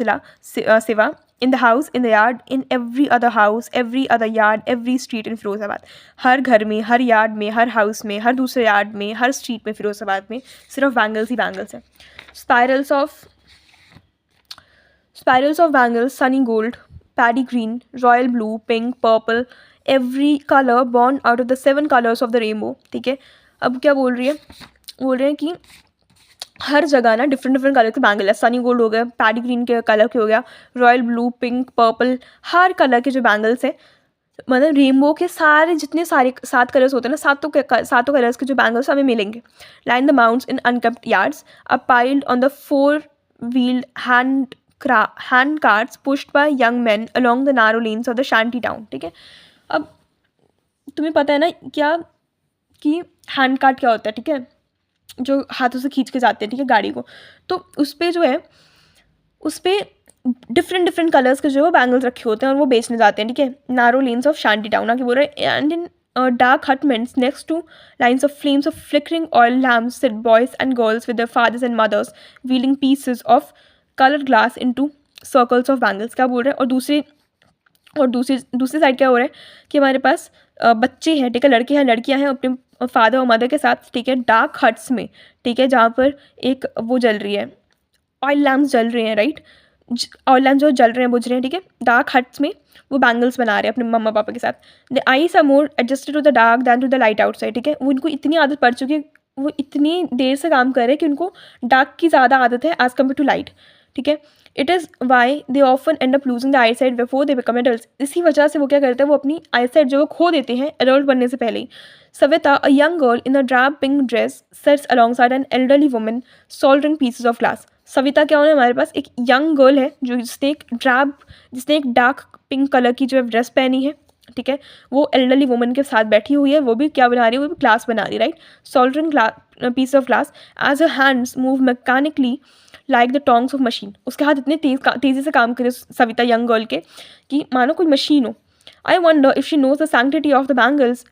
Speaker 1: सिवा। In the house, in the yard, in every other house, every other yard, every street in Firozabad. हर घर में, हर यार्ड में, हर हाउस में, हर दूसरे यार्ड में, हर स्ट्रीट में फिरोजाबाद में सिर्फ बैंगल्स ही बैंगल्स हैं। Spirals of bangles, Sunny gold, paddy green, royal blue, pink, purple, every colour born out of the 7 colours of the rainbow. ठीक है, अब क्या बोल रही है, बोल रहे हैं कि हर जगह ना डिफरेंट डिफरेंट कलर के बैंगल है। सनी गोल्ड हो गया, पैडी ग्रीन के कलर के हो गया, रॉयल ब्लू, पिंक, पर्पल, हर कलर के जो बैंगल्स हैं, मतलब रेनबो के सारे जितने सारे 7 कलर्स होते हैं ना, सातों कलर्स के जो बैंगल्स हमें मिलेंगे। Line the mounts in unkempt yards are piled on the 4 wheeled hand carts pushed by young men along the narrow lanes of the shanty town। ठीक है, अब तुम्हें पता है ना क्या कि हैंड कार्ट क्या होता है, ठीक है, जो हाथों से खींच के जाते हैं, ठीक है, गाड़ी को। तो उस पर जो है, उस पर डिफरेंट डिफरेंट कलर्स के जो है बैंगल्स रखे होते हैं और वो बेचने जाते हैं। ठीक है, नारो लेन्स ऑफ शांटी टाउन आके बोल रहे हैं, and in dark hutments next to lines of flames of flickering oil lamps sit boys and girls with their fathers and mothers wheeling pieces of colored glass into circles of bangles। क्या बोल रहे हैं, और दूसरी साइड क्या हो रहा है कि हमारे पास बच्चे हैं, ठीक है, लड़के हैं, लड़कियां हैं अपने फादर और मदर के साथ, ठीक है, डार्क हट्स में, ठीक है, जहाँ पर एक वो जल रही है, ऑयल लैम्प्स जल रहे हैं, राइट, ऑयल लैम्प जो जल रहे हैं, बुझ रहे हैं, ठीक है, डार्क हट्स में वो बैंगल्स बना रहे हैं अपने मम्मा पापा के साथ। The eyes are more adjusted to the dark than to the light outside. ठीक है, वो उनको इतनी आदत पड़ चुकी है, वो इतनी देर से काम कर रहे हैं कि उनको डार्क की ज़्यादा आदत है एज़ कम्पेयर टू लाइट। ठीक है, it is why they often end up losing the eyesight before they become adult. इसी वजह से वो क्या करते हैं, वो अपनी आई साइड जो वो खो देते हैं एडल्ट बनने से पहले ही। Savita, a young girl in a drab pink dress, sits alongside an elderly woman soldering pieces of glass. Savita क्या होना है, हमारे पास एक यंग गर्ल है जो जिसने एक डार्क पिंक कलर की जो है ड्रेस पहनी है, ठीक है, वो एल्डरली वुमन के साथ बैठी हुई है, वो भी क्या बना रही है, वो भी ग्लास बना रही है, right, soldering piece of glass as her hands move mechanically like the tongs of machine. उसके हाथ इतने तेज़ी से काम करे सविता यंग गर्ल के कि मानो कोई मशीन हो। I wonder if she knows the sanctity of the bangles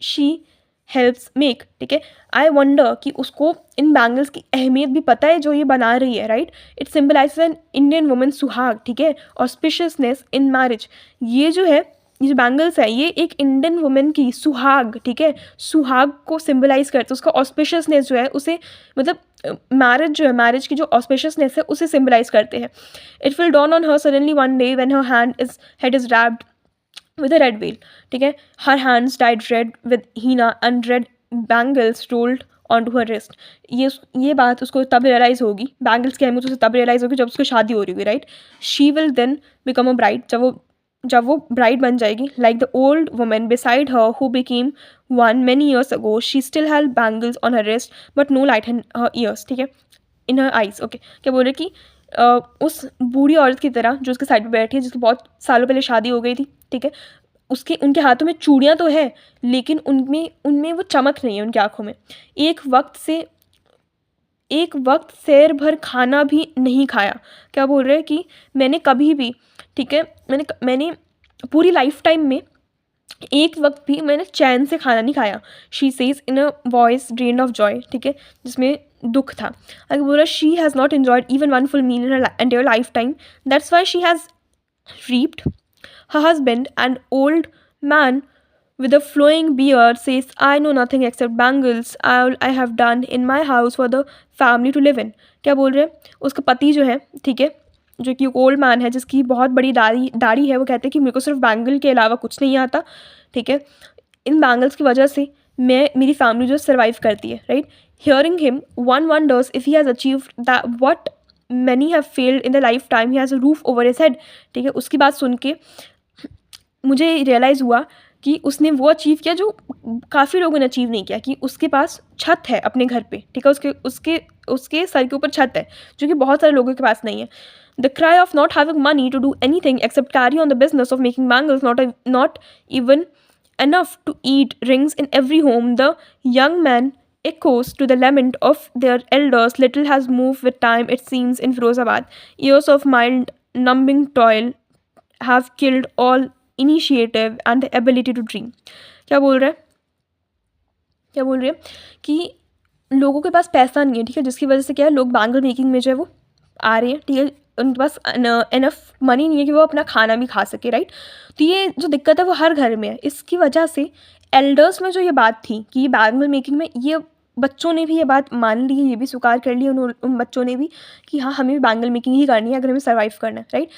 Speaker 1: she helps make. ठीक है, आई वंडर कि उसको इन बैंगल्स की अहमियत भी पता है जो ये बना रही है, right. It symbolise an Indian women suhag, ठीक है, ऑस्पिशियसनेस इन मैरिज। ये जो है, ये जो बैंगल्स है, ये एक इंडियन वुमेन की सुहाग, ठीक है, सुहाग को सिम्बलाइज करते हैं, उसका ऑस्पिशियसनेस जो है उसे, मतलब मैरिज जो है, मैरिज की जो ऑस्पिशियसनेस है उसे सिम्बलाइज करते हैं। It will dawn on her suddenly one day when her head is wrapped with a red veil। ठीक है, her hands dyed red with henna and red bangles rolled onto her wrist। ये बात उसको तब रियलाइज़ होगी, बैंगल्स की अहमियत उसे तब रियलाइज़ होगी जब उसकी शादी हो रही होगी, right. She will then become a bride, जब वो ब्राइड बन जाएगी, like the old women beside her who became one many years ago. She still had bangles on her wrist but no light in her years. ठीक है, इन हर आइज। ओके, क्या बोल रहे कि उस बूढ़ी औरत की तरह जो उसके साइड पे बैठी है, जिसकी बहुत सालों पहले शादी हो गई थी, ठीक है, उनके हाथों में चूड़ियाँ तो है लेकिन उनमें वो चमक नहीं है उनकी आँखों में। एक वक्त सैर भर खाना भी नहीं खाया। क्या बोल रहे हैं कि मैंने कभी भी, ठीक है, मैंने पूरी लाइफ टाइम में एक वक्त भी मैंने चैन से खाना नहीं खाया। She says in a voice drained of joy, ठीक है, जिसमें दुख था। अगर बोल रहा, she has not enjoyed even one full meal in her entire lifetime, that's why she has reaped her husband, an old man with a flowing beard, says, I know nothing except bangles all I have done in my house for the family to live in। क्या बोल रहे हैं, उसका पति जो है, ठीक है, जो कि ओल्ड मैन है, जिसकी बहुत बड़ी दाढ़ी है, वो कहते हैं कि मेरे को सिर्फ बैंगल के अलावा कुछ नहीं आता, ठीक है, इन बैंगल्स की वजह से मेरी फैमिली जो सर्वाइव करती है, right. Hearing him one wonders if he has achieved that what many have failed in the lifetime, he has a roof over his head। ठीक है, उसकी बात सुन के मुझे रियलाइज़ हुआ कि उसने वो अचीव किया जो काफ़ी लोगों ने अचीव नहीं किया, कि उसके पास छत है अपने घर पे, ठीक है, उसके सर के ऊपर छत है, जो कि बहुत सारे लोगों के पास नहीं है। The cry of not having money to do anything except carry on the business of making bangles not even enough to eat rings in every home। The young man echoes to the lament of their elders. Little has moved with time, it seems, in Firozabad. Years of mild, numbing toil have killed all initiative and the ability to dream। क्या बोल रहे हैं कि लोगों के पास पैसा नहीं है, ठीक है, जिसकी वजह से क्या है, लोग बैंगल मेकिंग में जो है वो आ रहे हैं, ठीक है, उनके पास इनफ मनी नहीं है कि वो अपना खाना भी खा सके, राइट। तो ये जो दिक्कत है वो हर घर में है। इसकी वजह से एल्डर्स में जो ये बात थी कि बैंगल मेकिंग में, ये बच्चों ने भी ये बात मान ली है, ये भी स्वीकार कर ली उन बच्चों ने भी कि हाँ, हमें भी बैंगल मेकिंग ही करनी है अगर हमें सर्वाइव करना है, राइट।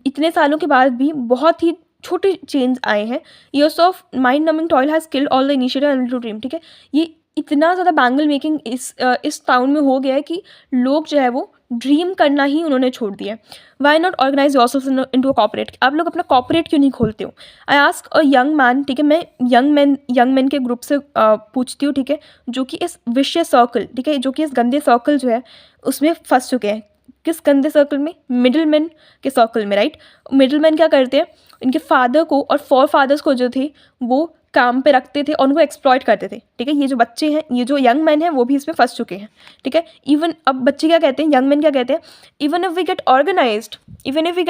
Speaker 1: इतने सालों के बाद भी बहुत ही छोटे चेंज आए हैं। Years of mind numbing toil has killed all the initiative and little dream, ठीक है। ये इतना ज़्यादा बैंगल मेकिंग इस टाउन में हो गया है कि लोग जो है वो ड्रीम करना ही उन्होंने छोड़ दिया है। Why not organise yourself into a corporate, आप लोग अपना कॉर्पोरेट क्यों नहीं खोलते हो। I ask a young man, ठीक है, मैं यंग मैन के ग्रुप से पूछती हूँ, ठीक है, जो कि इस विशियस सर्कल, ठीक है, जो कि इस गंदे सर्कल जो है उसमें फंस चुके हैं। किस गंदे सर्कल में, मिडिल मैन के सर्कल में, राइट। मिडिल मैन क्या करते हैं, इनके फादर को और फोर फादर्स को जो थे वो काम पे रखते थे और उनको एक्सप्लॉइट करते थे, ठीक है। ये जो बच्चे हैं, ये जो यंग मैन हैं, वो भी इसमें फंस चुके हैं, ठीक है। इवन अब बच्चे क्या कहते हैं, यंग मैन क्या कहते हैं, even if we get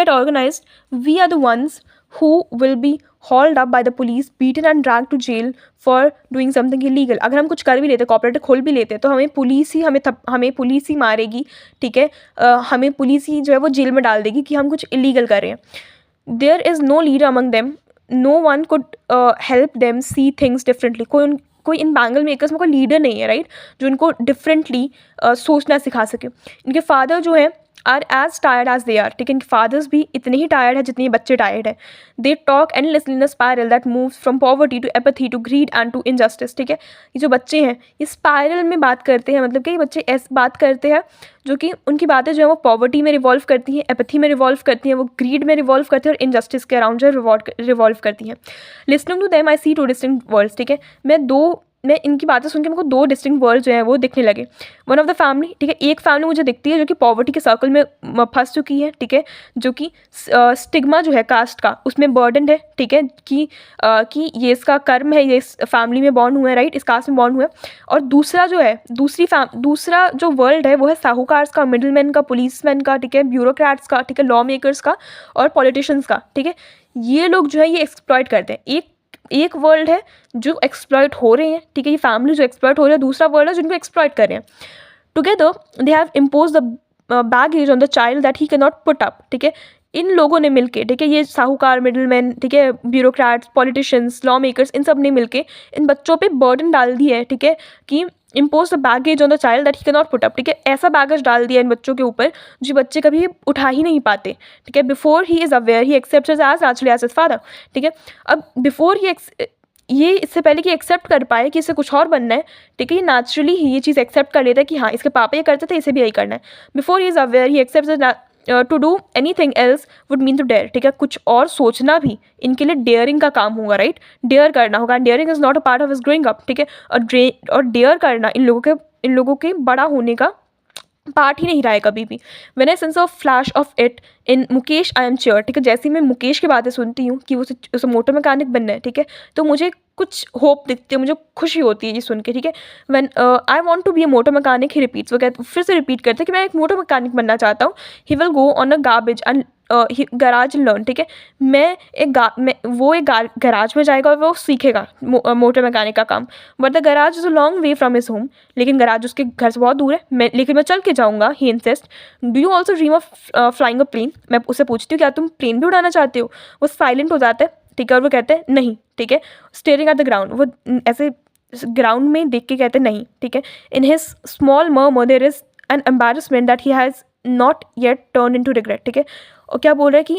Speaker 1: organised, we are the ones who will be hauled up by the police, beaten and dragged to jail for doing something illegal। अगर हम कुछ कर भी लेते, कॉपरेटिव खोल भी लेते, तो हमें पुलिस ही मारेगी, ठीक है। हमें पुलिस ही जो है वो जेल में डाल देगी कि हम कुछ इलीगल कर रहे हैं। There is no leader among them, no one could help them see things differently. कोई इन बैंगल मेकर्स में कोई लीडर नहीं है, राइट, जो इनको डिफरेंटली सोचना सिखा सके। इनके फादर जो है are as tired as they are, ठीक है। इनके फादर्स भी इतने ही टायर्ड है जितने ये बच्चे टायर्ड है। They talk endlessly in a spiral that moves from poverty to apathy to greed and to injustice, ठीक है। ये जो बच्चे हैं ये स्पायरल में बात करते हैं, मतलब कि ये बच्चे ऐसे बात करते हैं जो कि उनकी बातें जो है वो पॉवर्टी में रिवॉल्व करती हैं, एपैथी में रिवॉल्व करती हैं, वो ग्रीड में रिवॉल्व करती हैं और इनजस्टिस के अराउंड जो है रिवॉल्व करती हैं। Listening to them I see two distinct worlds, ठीक है। मैं इनकी बातें सुन के मेरे को दो डिस्टिंक्ट वर्ल्ड जो है वो दिखने लगे। वन ऑफ द फैमिली, ठीक है, एक फैमिली मुझे दिखती है जो कि पॉवर्टी के सर्कल में फंस चुकी है, ठीक है, जो कि स्टिग्मा जो है कास्ट का उसमें बर्डन है, ठीक है, कि ये इसका कर्म है, ये इस फैमिली में बॉर्न हुआ है, राइट, इस कास्ट में बॉर्न हुआ है। और दूसरा जो है दूसरा जो वर्ल्ड है वो है साहूकार्स का, मिडिलमैन का, पुलिसमैन का, ठीक है, ब्यूरोक्रेट्स का, ठीक है, लॉ मेकर्स का और पॉलिटिशियंस का, ठीक है। ये लोग जो है ये एक्सप्लॉइट करते हैं। एक वर्ल्ड है जो एक्सप्लॉइट हो रहे हैं, ठीक है, ये फैमिली जो एक्सप्लॉइट हो रही है, दूसरा वर्ल्ड है जिनको एक्सप्लॉइट कर रहे हैं। Together they have impose the baggage on the child that he can not put up, ठीक है। इन लोगों ने मिलके, ठीक है, ये साहूकार, मिडिलमैन, ठीक है, ब्यूरोक्रेट्स, पॉलिटिशियंस, लॉ मेकर्स, इन सब ने मिलके इन बच्चों पे बर्डन डाल दी है, ठीक है, कि impose the baggage on the child that he can not put up, ठीक है। ऐसा बैगेज डाल दिया इन बच्चों के ऊपर जो बच्चे कभी उठा ही नहीं पाते, ठीक है। Before he is aware he accepts as naturally as his father, ठीक है। अब बिफोर ये इससे पहले कि एक्सेप्ट कर पाए कि इसे कुछ और बनना है, ठीक है, ये नेचुरली ही ये चीज़ एक्सेप्ट कर लेता है कि हाँ, इसके पापा ये करते थे, इसे भी यही करना है। Before he is aware he accepts to do anything else would mean to dare, ठीक है। कुछ और सोचना भी इनके लिए डेयरिंग का काम होगा, राइट, डेयर करना होगा। Daring is not a part of his growing up, ठीक है। और डेयर करना इन लोगों के बड़ा होने का पार्ट ही नहीं रहा है कभी भी। When I sense a flash of it in Mukesh I am sure, ठीक है, जैसे ही मैं मुकेश की बातें सुनती हूँ कि उसे मोटर मैकेनिक बनना है, ठीक है, तो मुझे कुछ होप दिखती है, मुझे खुशी होती है ये सुन के, ठीक है। When I want to be a motor mechanic, he repeats, वो कहते फिर से रिपीट करते हैं कि मैं एक मोटर मैकेनिक बनना चाहता हूँ। He will go on a garbage and garage learn, ठीक है। वो एक गराज में जाएगा और वो सीखेगा मोटर मैकेनिक का काम। But the garage is a long way from his home, लेकिन गराज उसके घर से बहुत दूर है, लेकिन मैं चल के जाऊँगा। He insists, do you also dream of flying a plane. मैं उससे पूछती हूँ क्या तुम प्लेन भी उड़ाना चाहते हो। वो साइलेंट हो जाता है, ठीक है, और वो कहते हैं नहीं, ठीक है। स्टेयरिंग एट द ग्राउंड, वो ऐसे ग्राउंड में देख के कहते हैं नहीं, ठीक है। In his small murmur there is an embarrassment that he has not yet turn into regret, ठीक है। और क्या बोल रहा है कि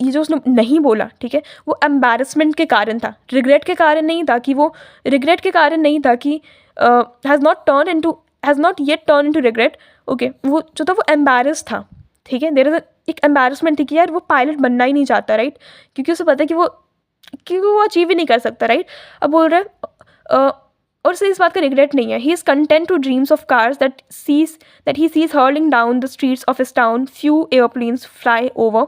Speaker 1: ये जो उसने नहीं बोला, ठीक है, वो एम्बैरसमेंट के कारण था, रिग्रेट के कारण नहीं था कि has not yet turn into regret, okay. वो जो था वो एम्बैरस था, ठीक है। देयर इज एक एम्बैरसमेंट थी कि यार वो पायलट बनना ही नहीं चाहता, राइट, क्योंकि उसे पता है कि वो अचीव ही नहीं कर सकता, राइट। अब बोल रहा है और उसे इस बात का रिग्रेट नहीं है। He is content to dreams of cars that he sees hurling down the streets of his town, few airplanes fly over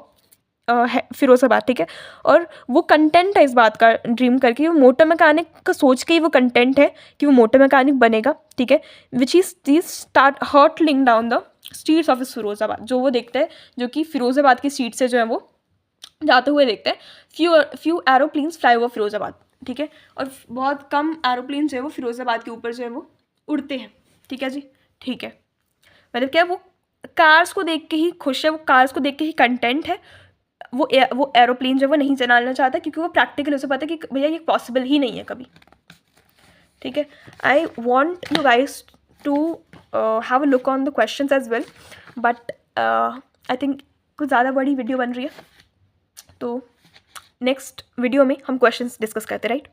Speaker 1: Firozabad, ठीक है। और वो कंटेंट है इस बात का ड्रीम करके, वो मोटर मैकेनिक का सोच के ही वो कंटेंट है कि वो मोटर मैकेनिक बनेगा, ठीक है। Which is start hurtling down the streets of Firozabad, जो वो देखते हैं, जो कि फिरोजाबाद की स्ट्रीट से जो है वो जाते हुए देखते हैं। Few aeroplanes fly over Firozabad, ठीक है। और बहुत कम एरोप्लेन जो है वो फिरोजाबाद के ऊपर जो है वो उड़ते हैं, ठीक है जी, ठीक है। मतलब क्या है, वो कार्स को देख के ही खुश है, वो कार्स को देख के ही कंटेंट है। वो एरोप्लेन जो वो नहीं चलाना चाहता क्योंकि वो प्रैक्टिकल उसे पता है कि भैया ये पॉसिबल ही नहीं है कभी, ठीक है। I want you guys to have a look on the questions as well, but I think कुछ ज़्यादा बड़ी वीडियो बन रही है, तो नेक्स्ट वीडियो में हम क्वेश्चंस डिस्कस करते, राइट।